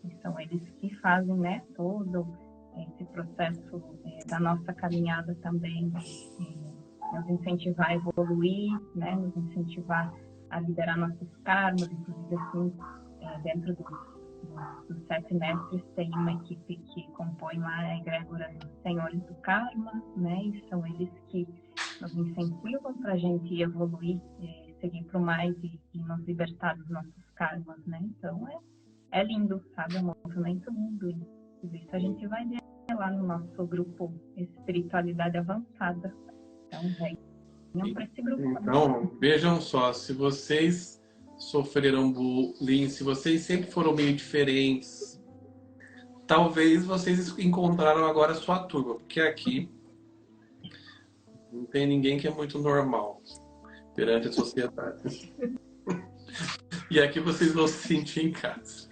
Speaker 2: E são eles que fazem, né, todo esse processo da nossa caminhada também, nos incentivar a evoluir, né, nos incentivar a liderar nossos karmas, inclusive assim, dentro dos 7 mestres tem uma equipe que compõe lá a egrégora dos senhores do karma, né, e são eles que nos incentivam para a gente evoluir, seguir para o mais e nos libertar dos nossos karmas, né, então é lindo, sabe, é um movimento lindo, e isso a gente vai ver lá no nosso grupo Espiritualidade Avançada, então venham para esse grupo.
Speaker 1: Então, vejam só, se vocês sofreram bullying, se vocês sempre foram meio diferentes, talvez vocês encontraram agora a sua turma, porque aqui não tem ninguém que é muito normal perante a sociedade. E aqui vocês vão se sentir em casa.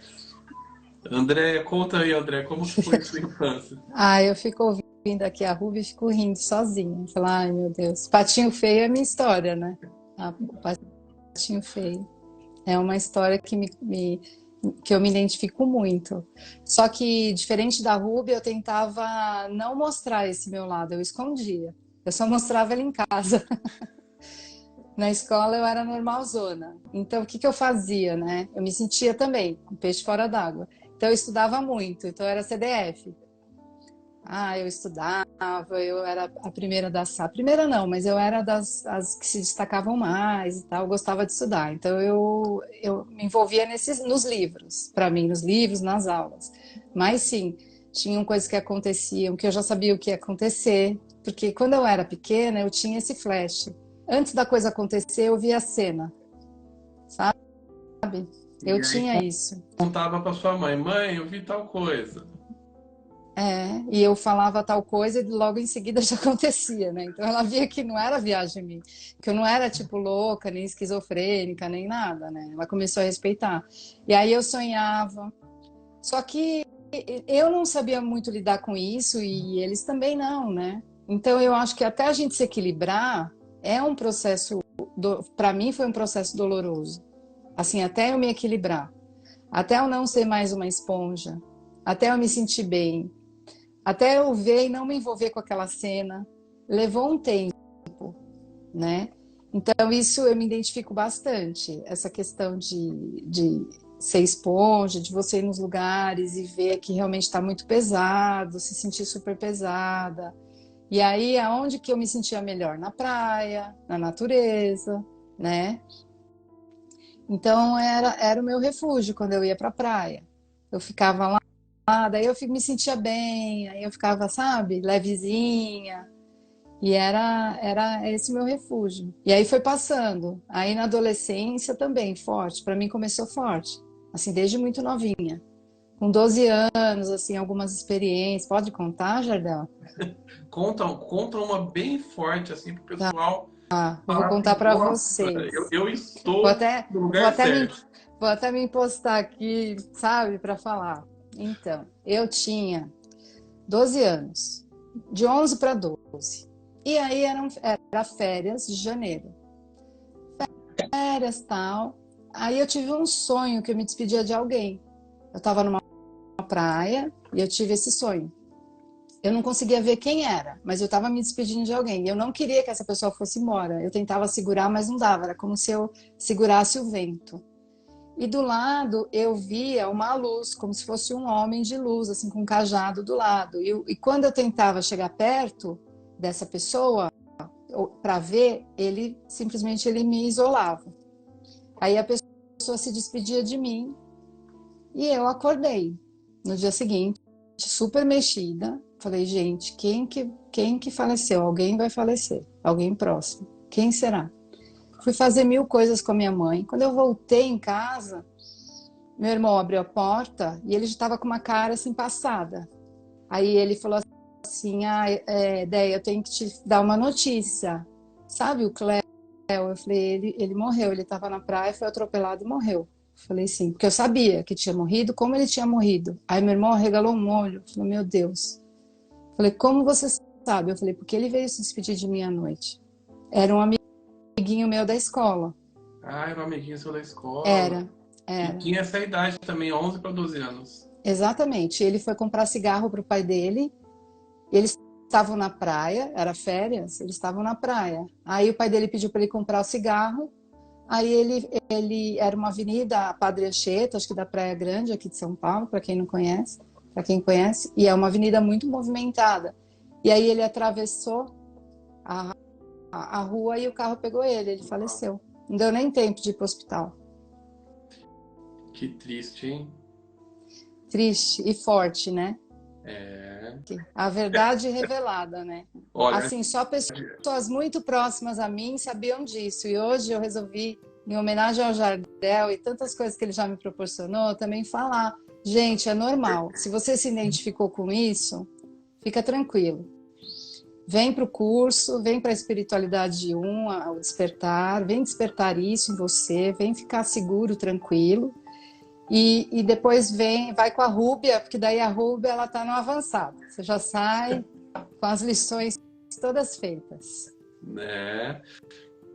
Speaker 1: André, conta aí, André, como foi a sua infância?
Speaker 3: Eu fico ouvindo aqui a Ruby e fico rindo sozinha. Falar, ai meu Deus, Patinho Feio é minha história, né? O Patinho Feio. É uma história que eu me identifico muito. Só que, diferente da Ruby, eu tentava não mostrar esse meu lado, eu escondia. Eu só mostrava ele em casa. Na escola eu era normalzona. Então, o que eu fazia, né? Eu me sentia também um peixe fora d'água. Então, eu estudava muito. Então, eu era CDF. Eu estudava, eu era a primeira da sala. Primeira não, mas eu era as que se destacavam mais e tal. Eu gostava de estudar. Então, eu me envolvia nos livros. Para mim, nos livros, nas aulas. Mas, sim, tinham coisas que aconteciam, que eu já sabia o que ia acontecer. Porque, quando eu era pequena, eu tinha esse flash. Antes da coisa acontecer, eu via a cena, sabe? Eu tinha isso.
Speaker 1: Contava para sua mãe, eu vi tal coisa.
Speaker 3: E eu falava tal coisa e logo em seguida já acontecia, né? Então ela via que não era viagem minha, que eu não era tipo louca, nem esquizofrênica, nem nada, né? Ela começou a respeitar. E aí eu sonhava. Só que eu não sabia muito lidar com isso e eles também não, né? Então eu acho que até a gente se equilibrar é um processo, para mim foi um processo doloroso. Assim, até eu me equilibrar, até eu não ser mais uma esponja, até eu me sentir bem, até eu ver e não me envolver com aquela cena, levou um tempo, né? Então isso eu me identifico bastante, essa questão de ser esponja, de você ir nos lugares e ver que realmente está muito pesado, se sentir super pesada. E aí, aonde que eu me sentia melhor? Na praia, na natureza, né? Então, era o meu refúgio quando eu ia para a praia. Eu ficava lá, daí eu me sentia bem, aí eu ficava, sabe, levezinha. E era esse meu refúgio. E aí foi passando. Aí na adolescência também, forte. Para mim começou forte. Assim, desde muito novinha. Com 12 anos, assim, algumas experiências. Pode contar, Jardel?
Speaker 1: Conta uma bem forte, assim, pro pessoal.
Speaker 3: Eu vou contar para vocês.
Speaker 1: Eu estou no lugar certo.
Speaker 3: Vou até me impostar aqui, sabe, para falar. Então, eu tinha 12 anos, de 11 para 12. E aí era férias de janeiro. Férias, tal. Aí eu tive um sonho que eu me despedia de alguém. Eu estava numa praia e eu tive esse sonho. Eu não conseguia ver quem era, mas eu estava me despedindo de alguém. Eu não queria que essa pessoa fosse embora. Eu tentava segurar, mas não dava. Era como se eu segurasse o vento. E do lado eu via uma luz, como se fosse um homem de luz, assim, com um cajado do lado. E quando eu tentava chegar perto dessa pessoa para ver, ele simplesmente me isolava. Aí a pessoa pessoa se despedia de mim e eu acordei no dia seguinte, super mexida. Falei, gente, quem que faleceu? Alguém vai falecer, alguém próximo. Quem será? Fui fazer 1000 coisas com a minha mãe. Quando eu voltei em casa, meu irmão abriu a porta e ele já estava com uma cara assim passada. Aí ele falou assim, Déia, eu tenho que te dar uma notícia. Sabe o Cléo? Eu falei, ele morreu, ele estava na praia, foi atropelado e morreu. Falei sim, porque eu sabia que tinha morrido, como ele tinha morrido. Aí meu irmão arregalou um olho, falou, meu Deus. Falei, como você sabe? Eu falei, porque ele veio se despedir de mim à noite. Era um amiguinho meu da escola.
Speaker 1: Ah, era um amiguinho seu da escola.
Speaker 3: Era.
Speaker 1: E tinha essa idade também, 11 para 12 anos.
Speaker 3: Exatamente. Ele foi comprar cigarro para o pai dele. Eles estavam na praia, era férias, eles estavam na praia. Aí o pai dele pediu para ele comprar o cigarro. Aí ele era uma avenida, Padre Anchieta, acho que da Praia Grande, aqui de São Paulo, para quem não conhece, para quem conhece, e é uma avenida muito movimentada. E aí ele atravessou a rua e o carro pegou ele faleceu. Não deu nem tempo de ir para o hospital.
Speaker 1: Que triste, hein?
Speaker 3: Triste e forte, né?
Speaker 1: É.
Speaker 3: A verdade revelada, né?
Speaker 1: Olha,
Speaker 3: assim, só pessoas muito próximas a mim sabiam disso. E hoje eu resolvi, em homenagem ao Jardel e tantas coisas que ele já me proporcionou, também falar. Gente, é normal. Se você se identificou com isso, fica tranquilo. Vem para o curso, vem para a espiritualidade 1, ao despertar, vem despertar isso em você, vem ficar seguro, tranquilo. E depois vai com a Rúbia, porque daí a Rúbia ela está no avançado. Você já sai com as lições todas feitas.
Speaker 1: Né?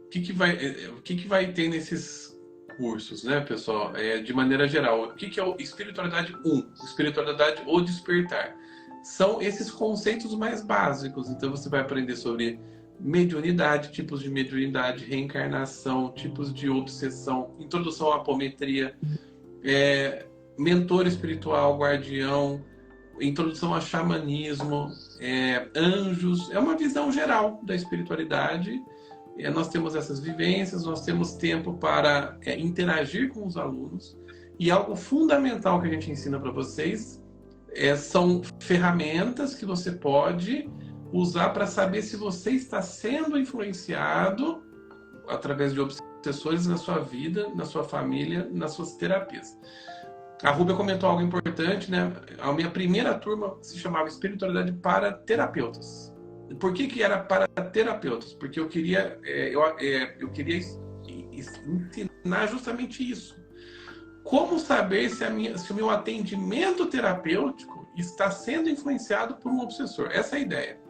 Speaker 1: O que vai ter nesses cursos, né, pessoal? De maneira geral, o que é o Espiritualidade 1? Espiritualidade ou Despertar? São esses conceitos mais básicos. Então você vai aprender sobre mediunidade, tipos de mediunidade, reencarnação, tipos de obsessão, introdução à apometria, mentor espiritual, guardião, introdução a xamanismo, anjos. É uma visão geral da espiritualidade. Nós temos essas vivências, nós temos tempo para interagir com os alunos. E algo fundamental que a gente ensina para vocês são ferramentas que você pode usar para saber se você está sendo influenciado através de obsessores na sua vida, na sua família, nas suas terapias. A Rúbia comentou algo importante, né? A minha primeira turma se chamava Espiritualidade para Terapeutas. Por que era para terapeutas? Porque eu queria ensinar justamente isso. Como saber se o meu atendimento terapêutico está sendo influenciado por um obsessor? Essa é a ideia.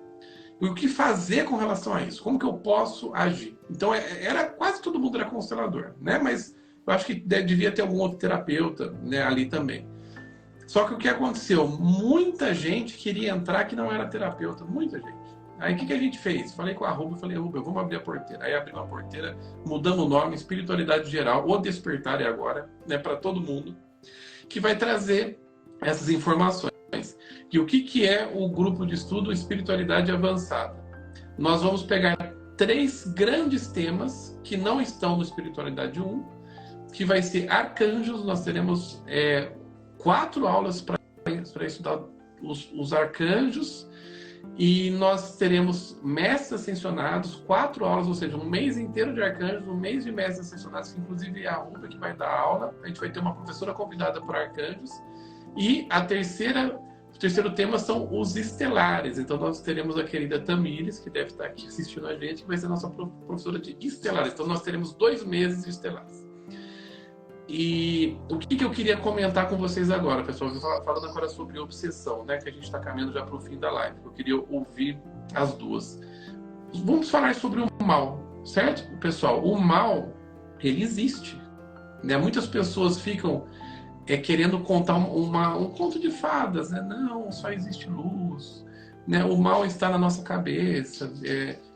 Speaker 1: E o que fazer com relação a isso? Como que eu posso agir? Então, quase todo mundo era constelador, né? Mas eu acho que devia ter algum outro terapeuta, né, ali também. Só que o que aconteceu? Muita gente queria entrar que não era terapeuta. Muita gente. Aí o que a gente fez? Falei com a Rúbia, Rúbia, vamos abrir a porteira. Aí abrimos a porteira, mudamos o nome, Espiritualidade Geral, ou Despertar agora, né, para todo mundo, que vai trazer essas informações. E o que é o grupo de estudo Espiritualidade Avançada? Nós vamos pegar 3 grandes temas que não estão no Espiritualidade 1, que vai ser arcanjos. Nós teremos 4 aulas para estudar os arcanjos. E nós teremos mestres ascensionados, 4 aulas, ou seja, um mês inteiro de arcanjos, um mês de mestres ascensionados, que inclusive é a Rúbia que vai dar aula. A gente vai ter uma professora convidada por arcanjos. E o terceiro tema são os estelares. Então nós teremos a querida Tamires, que deve estar aqui assistindo a gente, que vai ser a nossa professora de estelares. Então nós teremos 2 meses de estelares. E o que eu queria comentar com vocês agora, pessoal? Falando agora sobre obsessão, né? Que a gente está caminhando já para o fim da live. Eu queria ouvir as duas. Vamos falar sobre o mal, certo, pessoal? O mal, ele existe, né? Muitas pessoas ficam querendo contar um conto de fadas, né? Não, só existe luz, né? O mal está na nossa cabeça.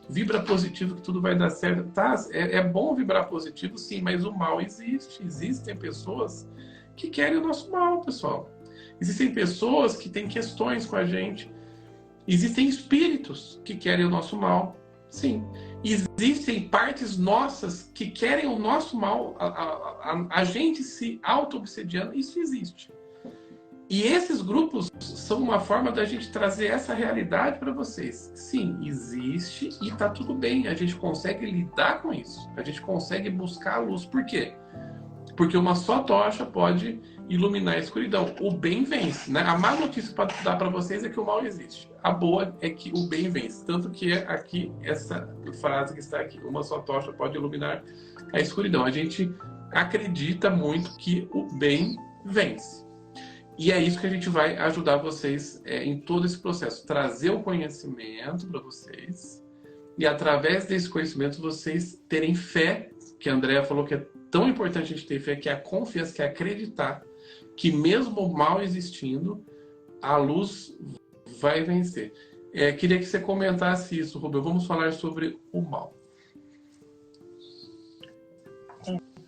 Speaker 1: Vibra positivo que tudo vai dar certo. Tá, é bom vibrar positivo, sim, mas o mal existe. Existem pessoas que querem o nosso mal, pessoal. Existem pessoas que têm questões com a gente. Existem espíritos que querem o nosso mal, sim.
Speaker 4: Existem partes nossas que querem o nosso mal, a gente se auto-obsediando, isso existe. E esses grupos são uma forma da gente trazer essa realidade para vocês. Sim, existe e tá tudo bem. A gente consegue lidar com isso. A gente consegue buscar a luz. Por quê? Porque uma só tocha pode iluminar a escuridão. O bem vence, né? A má notícia para dar para vocês é que o mal existe. A boa é que o bem vence. Tanto que aqui, essa frase que está aqui, uma só tocha pode iluminar a escuridão. A gente acredita muito que o bem vence. E é isso que a gente vai ajudar vocês em todo esse processo. Trazer o conhecimento para vocês. E através desse conhecimento vocês terem fé, que a Andrea falou que é tão importante a gente ter fé, que é a confiança, que é acreditar que mesmo o mal existindo, a luz vai vencer. Queria que você comentasse isso, Rubem. Vamos falar sobre o mal.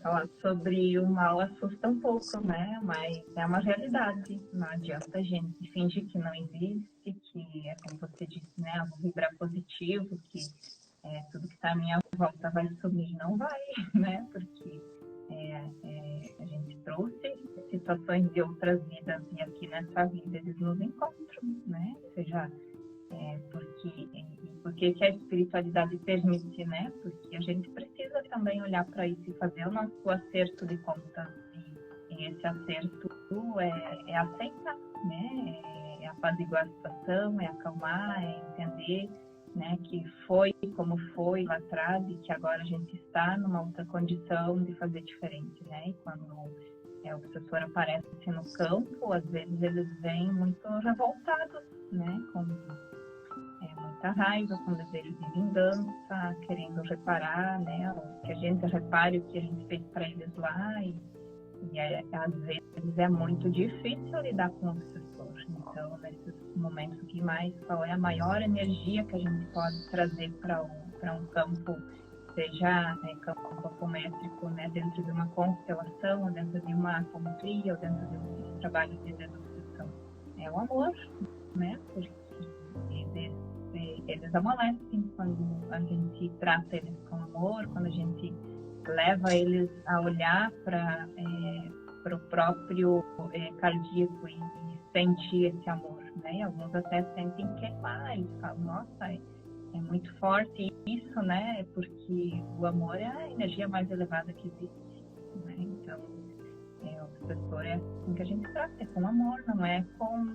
Speaker 2: Falar sobre o mal assusta um pouco, né? Mas é uma realidade. Não adianta a gente fingir que não existe, que é como você disse, né? Eu vou vibrar positivo, que tudo que está à minha volta vai sumir. Não vai, né? Porque a gente trouxe situações de outras vidas e aqui nessa vida eles nos encontram, né? Seja porque a espiritualidade permite, né? Porque a gente precisa também olhar para isso e fazer o nosso acerto de contas. E esse acerto é aceitar, né? É apaziguar a situação, é acalmar, é entender, né? Que foi como foi lá atrás e que agora a gente está numa outra condição de fazer diferente, né? E quando o obsessor aparece no campo, às vezes eles vêm muito revoltados, né? Com muita raiva, com desejo de vingança, querendo reparar, né? O que a gente repare o que a gente fez para eles lá e às vezes é muito difícil lidar com o obsessor. Então, nesses momentos que qual é a maior energia que a gente pode trazer para um campo, seja campo apométrico, né? Dentro de uma constelação, ou dentro de uma apometria, ou dentro de um trabalho de desobsessão. É o amor, né? Porque eles amolecem quando a gente trata eles com amor, quando a gente leva eles a olhar para o próprio cardíaco e sentir esse amor, né? Alguns até sentem queimar, eles falam, nossa, é muito forte isso, né? Porque o amor é a energia mais elevada que existe, né? Então, o obsessor é assim que a gente trata, é com amor, não é com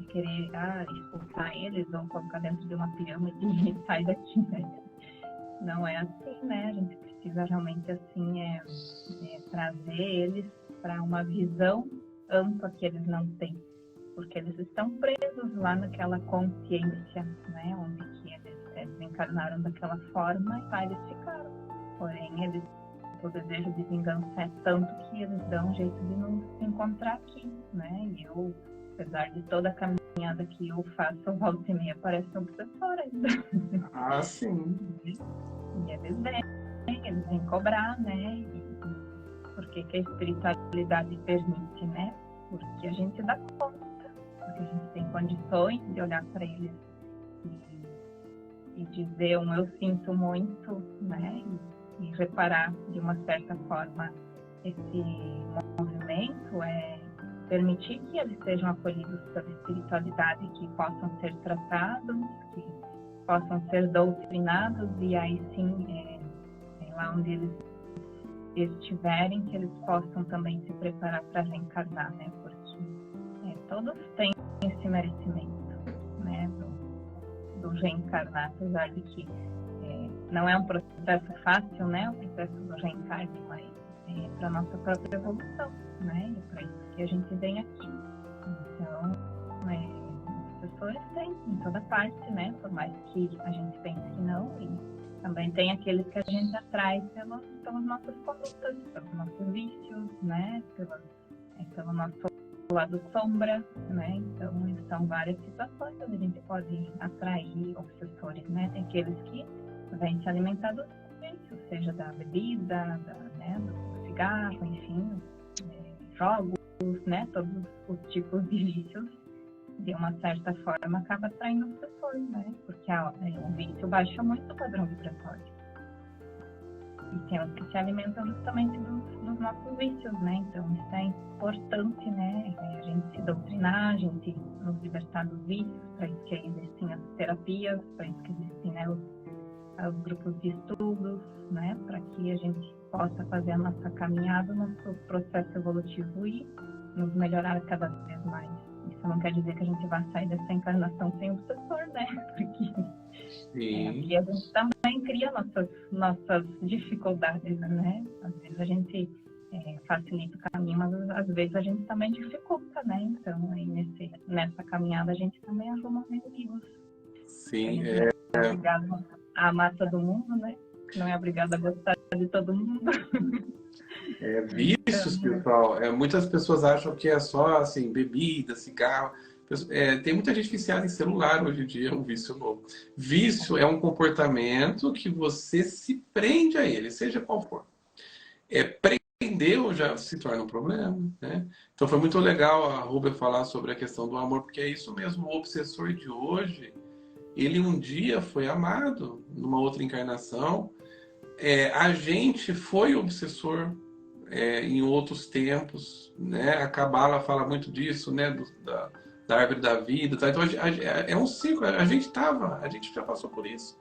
Speaker 2: querer expulsar eles ou colocar dentro de uma pirâmide e sai daqui, né? Não é assim, né? A gente precisa realmente assim trazer eles para uma visão ampla que eles não têm, porque eles estão presos lá naquela consciência, né? Onde que eles encarnaram daquela forma e lá eles ficaram. Porém, o desejo de vingança é tanto que eles dão um jeito de nos encontrar aqui, né? E eu, apesar de toda a caminhada que eu faço, volta e meia parece um obsessor ainda.
Speaker 4: Ah, sim.
Speaker 2: E eles vêm cobrar, né? Porque que a espiritualidade permite, né? Porque a gente dá conta, porque a gente tem condições de olhar para eles e dizer eu sinto muito, né? E reparar de uma certa forma esse movimento, permitir que eles sejam acolhidos pela espiritualidade, que possam ser tratados, que possam ser doutrinados e aí sim, lá onde eles estiverem, que eles possam também se preparar para reencarnar, né? Porque todos têm esse merecimento, né? Do reencarnar, apesar de que não é um processo fácil, né? O processo do reencarne, mas é para nossa própria evolução, né? E para isso que a gente vem aqui. Então, as pessoas têm em toda parte, né? Por mais que a gente pense que não, e também tem aqueles que a gente atrai pelas nossas condutas, pelos nossos vícios, né? Pelo nosso lado sombra, né? Então, são várias situações onde a gente pode atrair obsessores, né? Tem aqueles que vêm se alimentar dos vícios, seja da bebida, né? Do cigarro, enfim, jogos, né? Todos os tipos de vícios de uma certa forma, acaba atraindo o obsessor, né? Porque o vício baixa muito o padrão vibratório. E temos que se alimentar justamente dos nossos vícios, né? Então, isso é importante, né? A gente se doutrinar, a gente nos libertar dos vícios, para isso que existem as terapias, para isso que existem, né, os grupos de estudos, né? Para que a gente possa fazer a nossa caminhada, o nosso processo evolutivo e nos melhorar cada vez mais. Isso não quer dizer que a gente vai sair dessa encarnação sem obsessor, né? Porque aqui a gente também cria nossas dificuldades, né? Às vezes a gente facilita o caminho, mas às vezes a gente também dificulta, né? Então, aí nessa caminhada a gente também arruma inimigos.
Speaker 1: Sim,
Speaker 2: não é obrigado a amar todo mundo, né? Não é obrigado a gostar de todo mundo.
Speaker 1: Vícios, pessoal. Muitas pessoas acham que é só assim, bebida, cigarro. Tem muita gente viciada em celular hoje em dia, é um vício novo. Vício é um comportamento que você se prende a ele, seja qual for. Prendeu já se torna um problema, né? Então foi muito legal a Rúbia falar sobre a questão do amor, porque é isso mesmo, o obsessor de hoje, ele um dia foi amado numa outra encarnação. A gente foi obsessor em outros tempos, né? A Cabala fala muito disso, né? Da árvore da vida, tá? Então é um ciclo. A gente já passou por isso.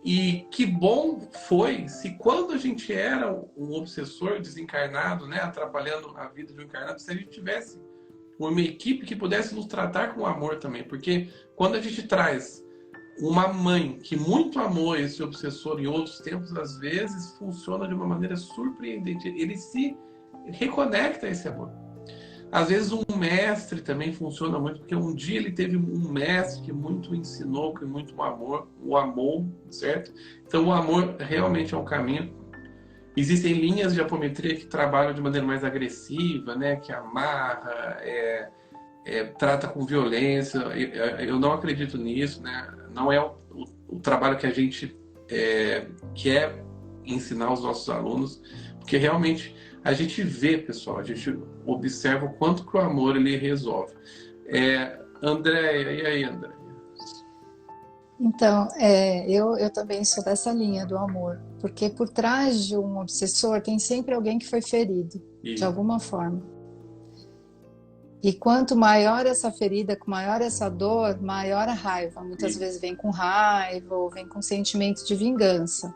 Speaker 1: E que bom foi se quando a gente era um obsessor desencarnado, né? Atrapalhando a vida de um encarnado, se a gente tivesse uma equipe que pudesse nos tratar com amor também, porque quando a gente traz uma mãe que muito amou esse obsessor em outros tempos, às vezes funciona de uma maneira surpreendente. Ele se reconecta a esse amor. Às vezes um mestre também funciona muito, porque um dia ele teve um mestre que muito ensinou, que muito o amou, certo? Então o amor realmente é um caminho. Existem linhas de apometria que trabalham de maneira mais agressiva, né? Que amarra, trata com violência. Eu não acredito nisso, né? Não é o trabalho que a gente quer ensinar aos nossos alunos, porque realmente a gente vê, pessoal, a gente observa o quanto que o amor ele resolve. Andréia, e aí, Andréia?
Speaker 3: Então, eu também sou dessa linha do amor, porque por trás de um obsessor tem sempre alguém que foi ferido, de alguma forma. E quanto maior essa ferida, maior essa dor, maior a raiva. Muitas vezes vem com raiva ou vem com sentimento de vingança.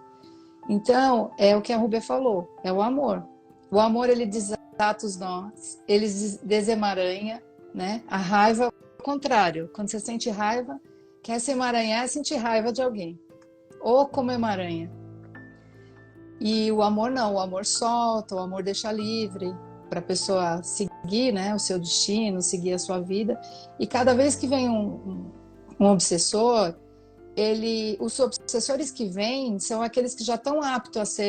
Speaker 3: Então, é o que a Rúbia falou, é o amor. O amor, ele desata os nós, ele desemaranha, né? A raiva é o contrário. Quando você sente raiva, quer se emaranhar é sentir raiva de alguém. Ou como emaranha. E o amor não, o amor solta, o amor deixa livre para a pessoa seguir, né, o seu destino, seguir a sua vida. E cada vez que vem um obsessor, os obsessores que vêm são aqueles que já estão aptos a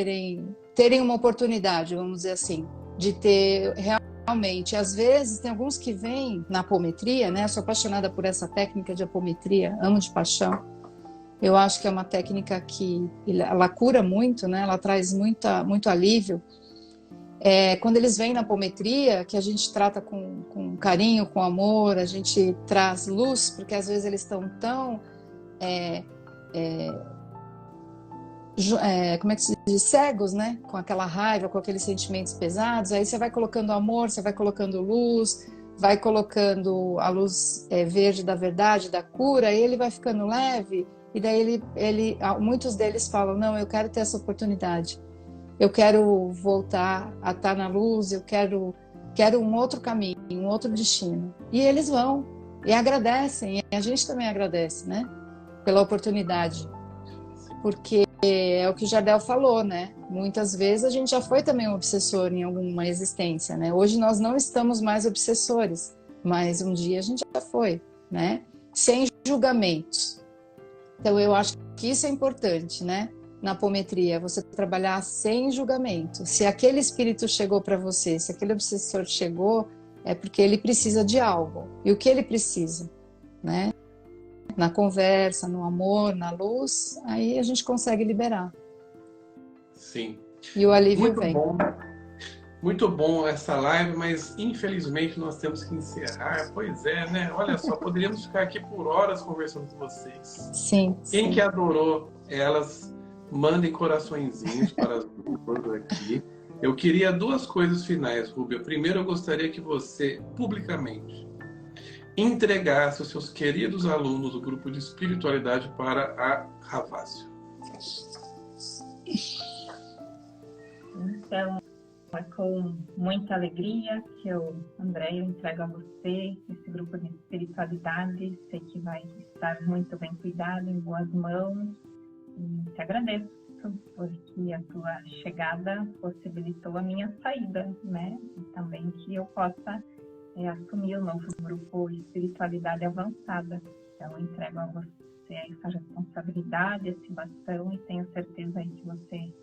Speaker 3: terem uma oportunidade, vamos dizer assim, de ter realmente. Às vezes, tem alguns que vêm na apometria, né? Eu sou apaixonada por essa técnica de apometria, amo de paixão. Eu acho que é uma técnica que ela cura muito, né? Ela traz muito alívio. Quando eles vêm na apometria, que a gente trata com carinho, com amor, a gente traz luz, porque às vezes eles estão tão como é que se diz? Cegos, né? Com aquela raiva, com aqueles sentimentos pesados. Aí você vai colocando amor, você vai colocando luz, vai colocando a luz verde da verdade, da cura, e ele vai ficando leve. E daí muitos deles falam: não, eu quero ter essa oportunidade. Eu quero voltar a estar na luz, eu quero um outro caminho, um outro destino. E eles vão, e agradecem, e a gente também agradece, né? Pela oportunidade. Porque é o que o Jardel falou, né? Muitas vezes a gente já foi também um obsessor em alguma existência, né? Hoje nós não estamos mais obsessores, mas um dia a gente já foi, né? Sem julgamentos. Então eu acho que isso é importante, né? Na apometria, você trabalhar sem julgamento. Se aquele espírito chegou para você, se aquele obsessor chegou, é porque ele precisa de algo. E o que ele precisa, né? Na conversa, no amor, na luz, aí a gente consegue liberar.
Speaker 1: Sim.
Speaker 3: E o alívio
Speaker 1: Muito
Speaker 3: vem.
Speaker 1: bom.
Speaker 4: Muito bom essa live, mas infelizmente nós temos que encerrar. Pois é, né? Olha só, poderíamos ficar aqui por horas conversando com vocês.
Speaker 3: Sim.
Speaker 4: Quem que adorou elas, mandem coraçõezinhos para as duas aqui. Eu queria duas coisas finais, Rúbia. Primeiro, eu gostaria que você, publicamente, entregasse os seus queridos alunos do grupo de espiritualidade para a Ravásio.
Speaker 2: Então, é com muita alegria que eu, André, eu entrego a você esse grupo de espiritualidade. Sei que vai estar muito bem cuidado, em boas mãos. E te agradeço, porque a tua chegada possibilitou a minha saída, né? E também que eu possa assumir o novo grupo Espiritualidade Avançada. Então, eu entrego a você essa responsabilidade, esse bastão, e tenho certeza aí que você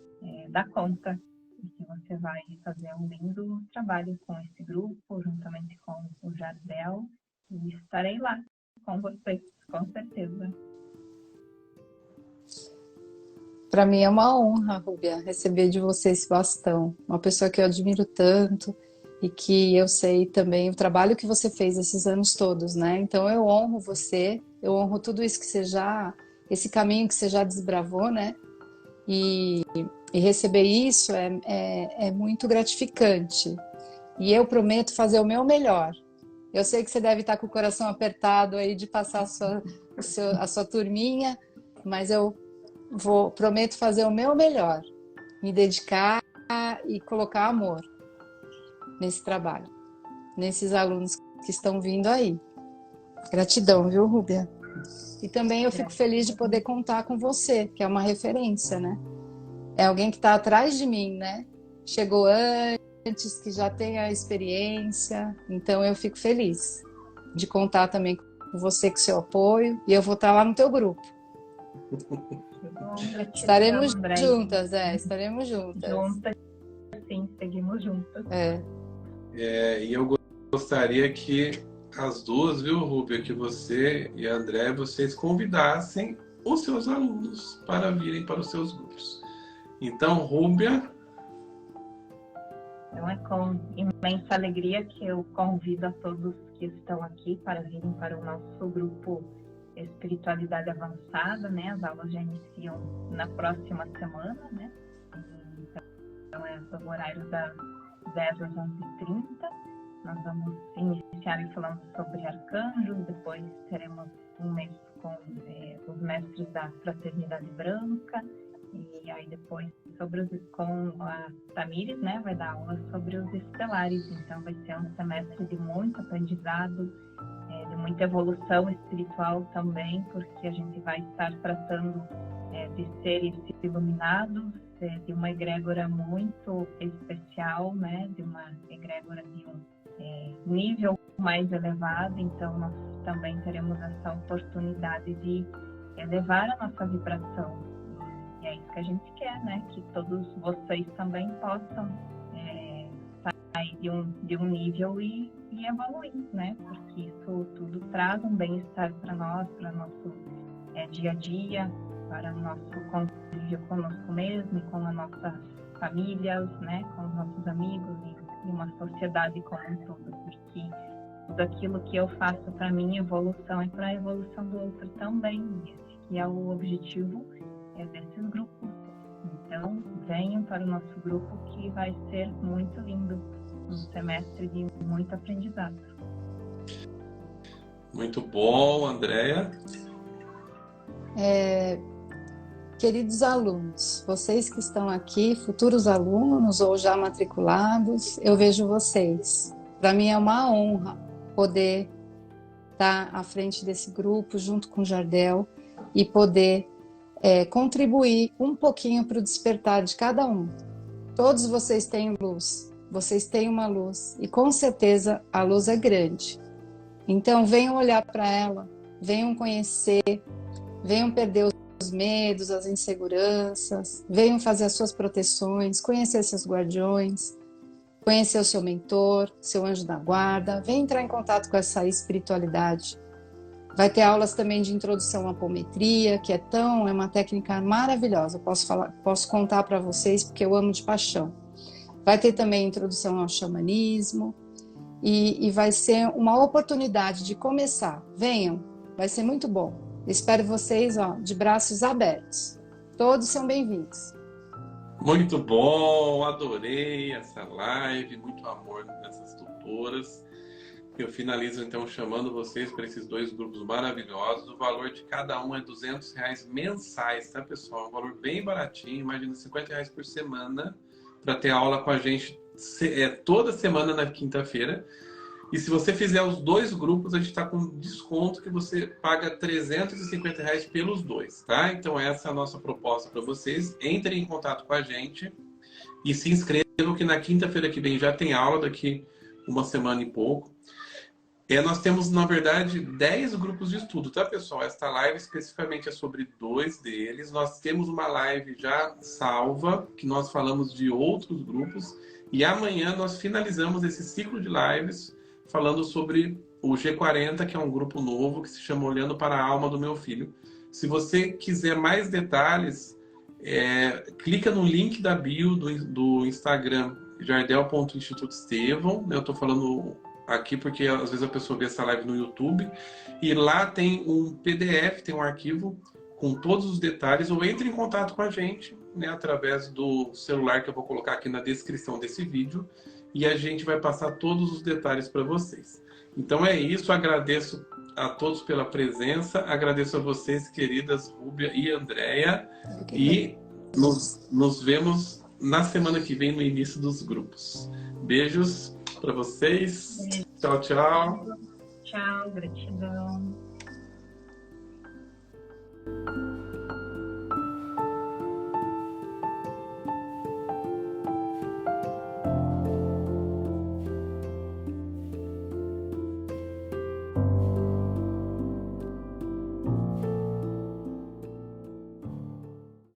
Speaker 2: dá conta e que você vai fazer um lindo trabalho com esse grupo, juntamente com o Jardel, e estarei lá com vocês, com certeza.
Speaker 3: Para mim é uma honra, Rúbia, receber de você esse bastão. Uma pessoa que eu admiro tanto e que eu sei também o trabalho que você fez esses anos todos, né? Então eu honro você, eu honro tudo isso que você já, esse caminho que você já desbravou, né? E receber isso é muito gratificante. E eu prometo fazer o meu melhor. Eu sei que você deve estar com o coração apertado aí de passar a sua turminha, mas eu prometo fazer o meu melhor, me dedicar e colocar amor nesse trabalho, nesses alunos que estão vindo aí. Gratidão, viu, Rúbia? E também eu fico feliz de poder contar com você, que é uma referência, né? É alguém que está atrás de mim, né? Chegou antes, que já tem a experiência, então eu fico feliz de contar também com você, com seu apoio, e eu vou estar lá no teu grupo. Estaremos juntas, estaremos juntas.
Speaker 2: Juntas, sim, seguimos juntas.
Speaker 4: E eu gostaria que as duas, viu, Rúbia, que você e a André, vocês convidassem os seus alunos para virem para os seus grupos. Então, Rúbia...
Speaker 2: Então, é com imensa alegria que eu convido a todos que estão aqui para virem para o nosso grupo Espiritualidade Avançada, né? As aulas já iniciam na próxima semana, né? Então, é o horário das 10 às 11h30. Nós vamos iniciar falando sobre arcanjos, depois teremos um mês com os mestres da Fraternidade Branca, e aí depois com a Tamires, né? Vai dar aula sobre os estelares. Então, vai ser um semestre de muito aprendizado, de muita evolução espiritual também, porque a gente vai estar tratando de seres iluminados, de uma egrégora muito especial, né? De uma egrégora de um nível mais elevado. Então, nós também teremos essa oportunidade de elevar a nossa vibração. E é isso que a gente quer, né? Que todos vocês também possam sair de um nível e evoluir, né? Porque isso tudo traz um bem-estar para nós, para nosso dia a dia, para o nosso convívio conosco mesmo, com as nossas famílias, né? Com os nossos amigos e uma sociedade como um todo. Porque tudo aquilo que eu faço para minha evolução é para a evolução do outro também. Esse que é o objetivo desses grupos. Então, venham para o nosso grupo, que vai ser muito lindo. Um semestre de muito aprendizado.
Speaker 4: Muito bom, Andréia.
Speaker 3: Queridos alunos, vocês que estão aqui, futuros alunos ou já matriculados, eu vejo vocês. Para mim é uma honra poder estar à frente desse grupo, junto com o Jardel, e poder contribuir um pouquinho para o despertar de cada um. Todos vocês têm luz, vocês têm uma luz, e com certeza a luz é grande. Então venham olhar para ela, venham conhecer, venham perder os medos, as inseguranças, venham fazer as suas proteções, conhecer seus guardiões, conhecer o seu mentor, seu anjo da guarda, venham entrar em contato com essa espiritualidade. Vai ter aulas também de introdução à apometria, que é uma técnica maravilhosa. Posso contar para vocês, porque eu amo de paixão. Vai ter também introdução ao xamanismo e vai ser uma oportunidade de começar. Venham, vai ser muito bom. Espero vocês, de braços abertos. Todos são bem-vindos.
Speaker 4: Muito bom, adorei essa live, muito amor nessas tutoras. Eu finalizo então chamando vocês para esses 2 grupos maravilhosos. O valor de cada um é R$200 mensais, tá, pessoal? É um valor bem baratinho, imagina R$50 por semana para ter aula com a gente toda semana na quinta-feira. E se você fizer os 2 grupos, a gente está com desconto que você paga R$350 pelos 2, tá? Então essa é a nossa proposta para vocês. Entrem em contato com a gente e se inscrevam que na quinta-feira que vem já tem aula, daqui uma semana e pouco. Nós temos, na verdade, 10 grupos de estudo, tá, pessoal? Esta live especificamente é sobre 2 deles. Nós temos uma live já salva, que nós falamos de outros grupos. E amanhã nós finalizamos esse ciclo de lives falando sobre o G40, que é um grupo novo que se chama Olhando para a Alma do Meu Filho. Se você quiser mais detalhes, clica no link da bio do Instagram, jardel.institutoestevão. Eu estou falando aqui porque às vezes a pessoa vê essa live no YouTube. E lá tem um PDF, tem um arquivo com todos os detalhes. Ou entre em contato com a gente, né, através do celular que eu vou colocar aqui na descrição desse vídeo. E a gente vai passar todos os detalhes para vocês. Então é isso, agradeço a todos pela presença, agradeço a vocês, queridas Rúbia e Andréia, e nos vemos na semana que vem no início dos grupos. Beijos para vocês, tchau, tchau.
Speaker 2: Tchau, gratidão.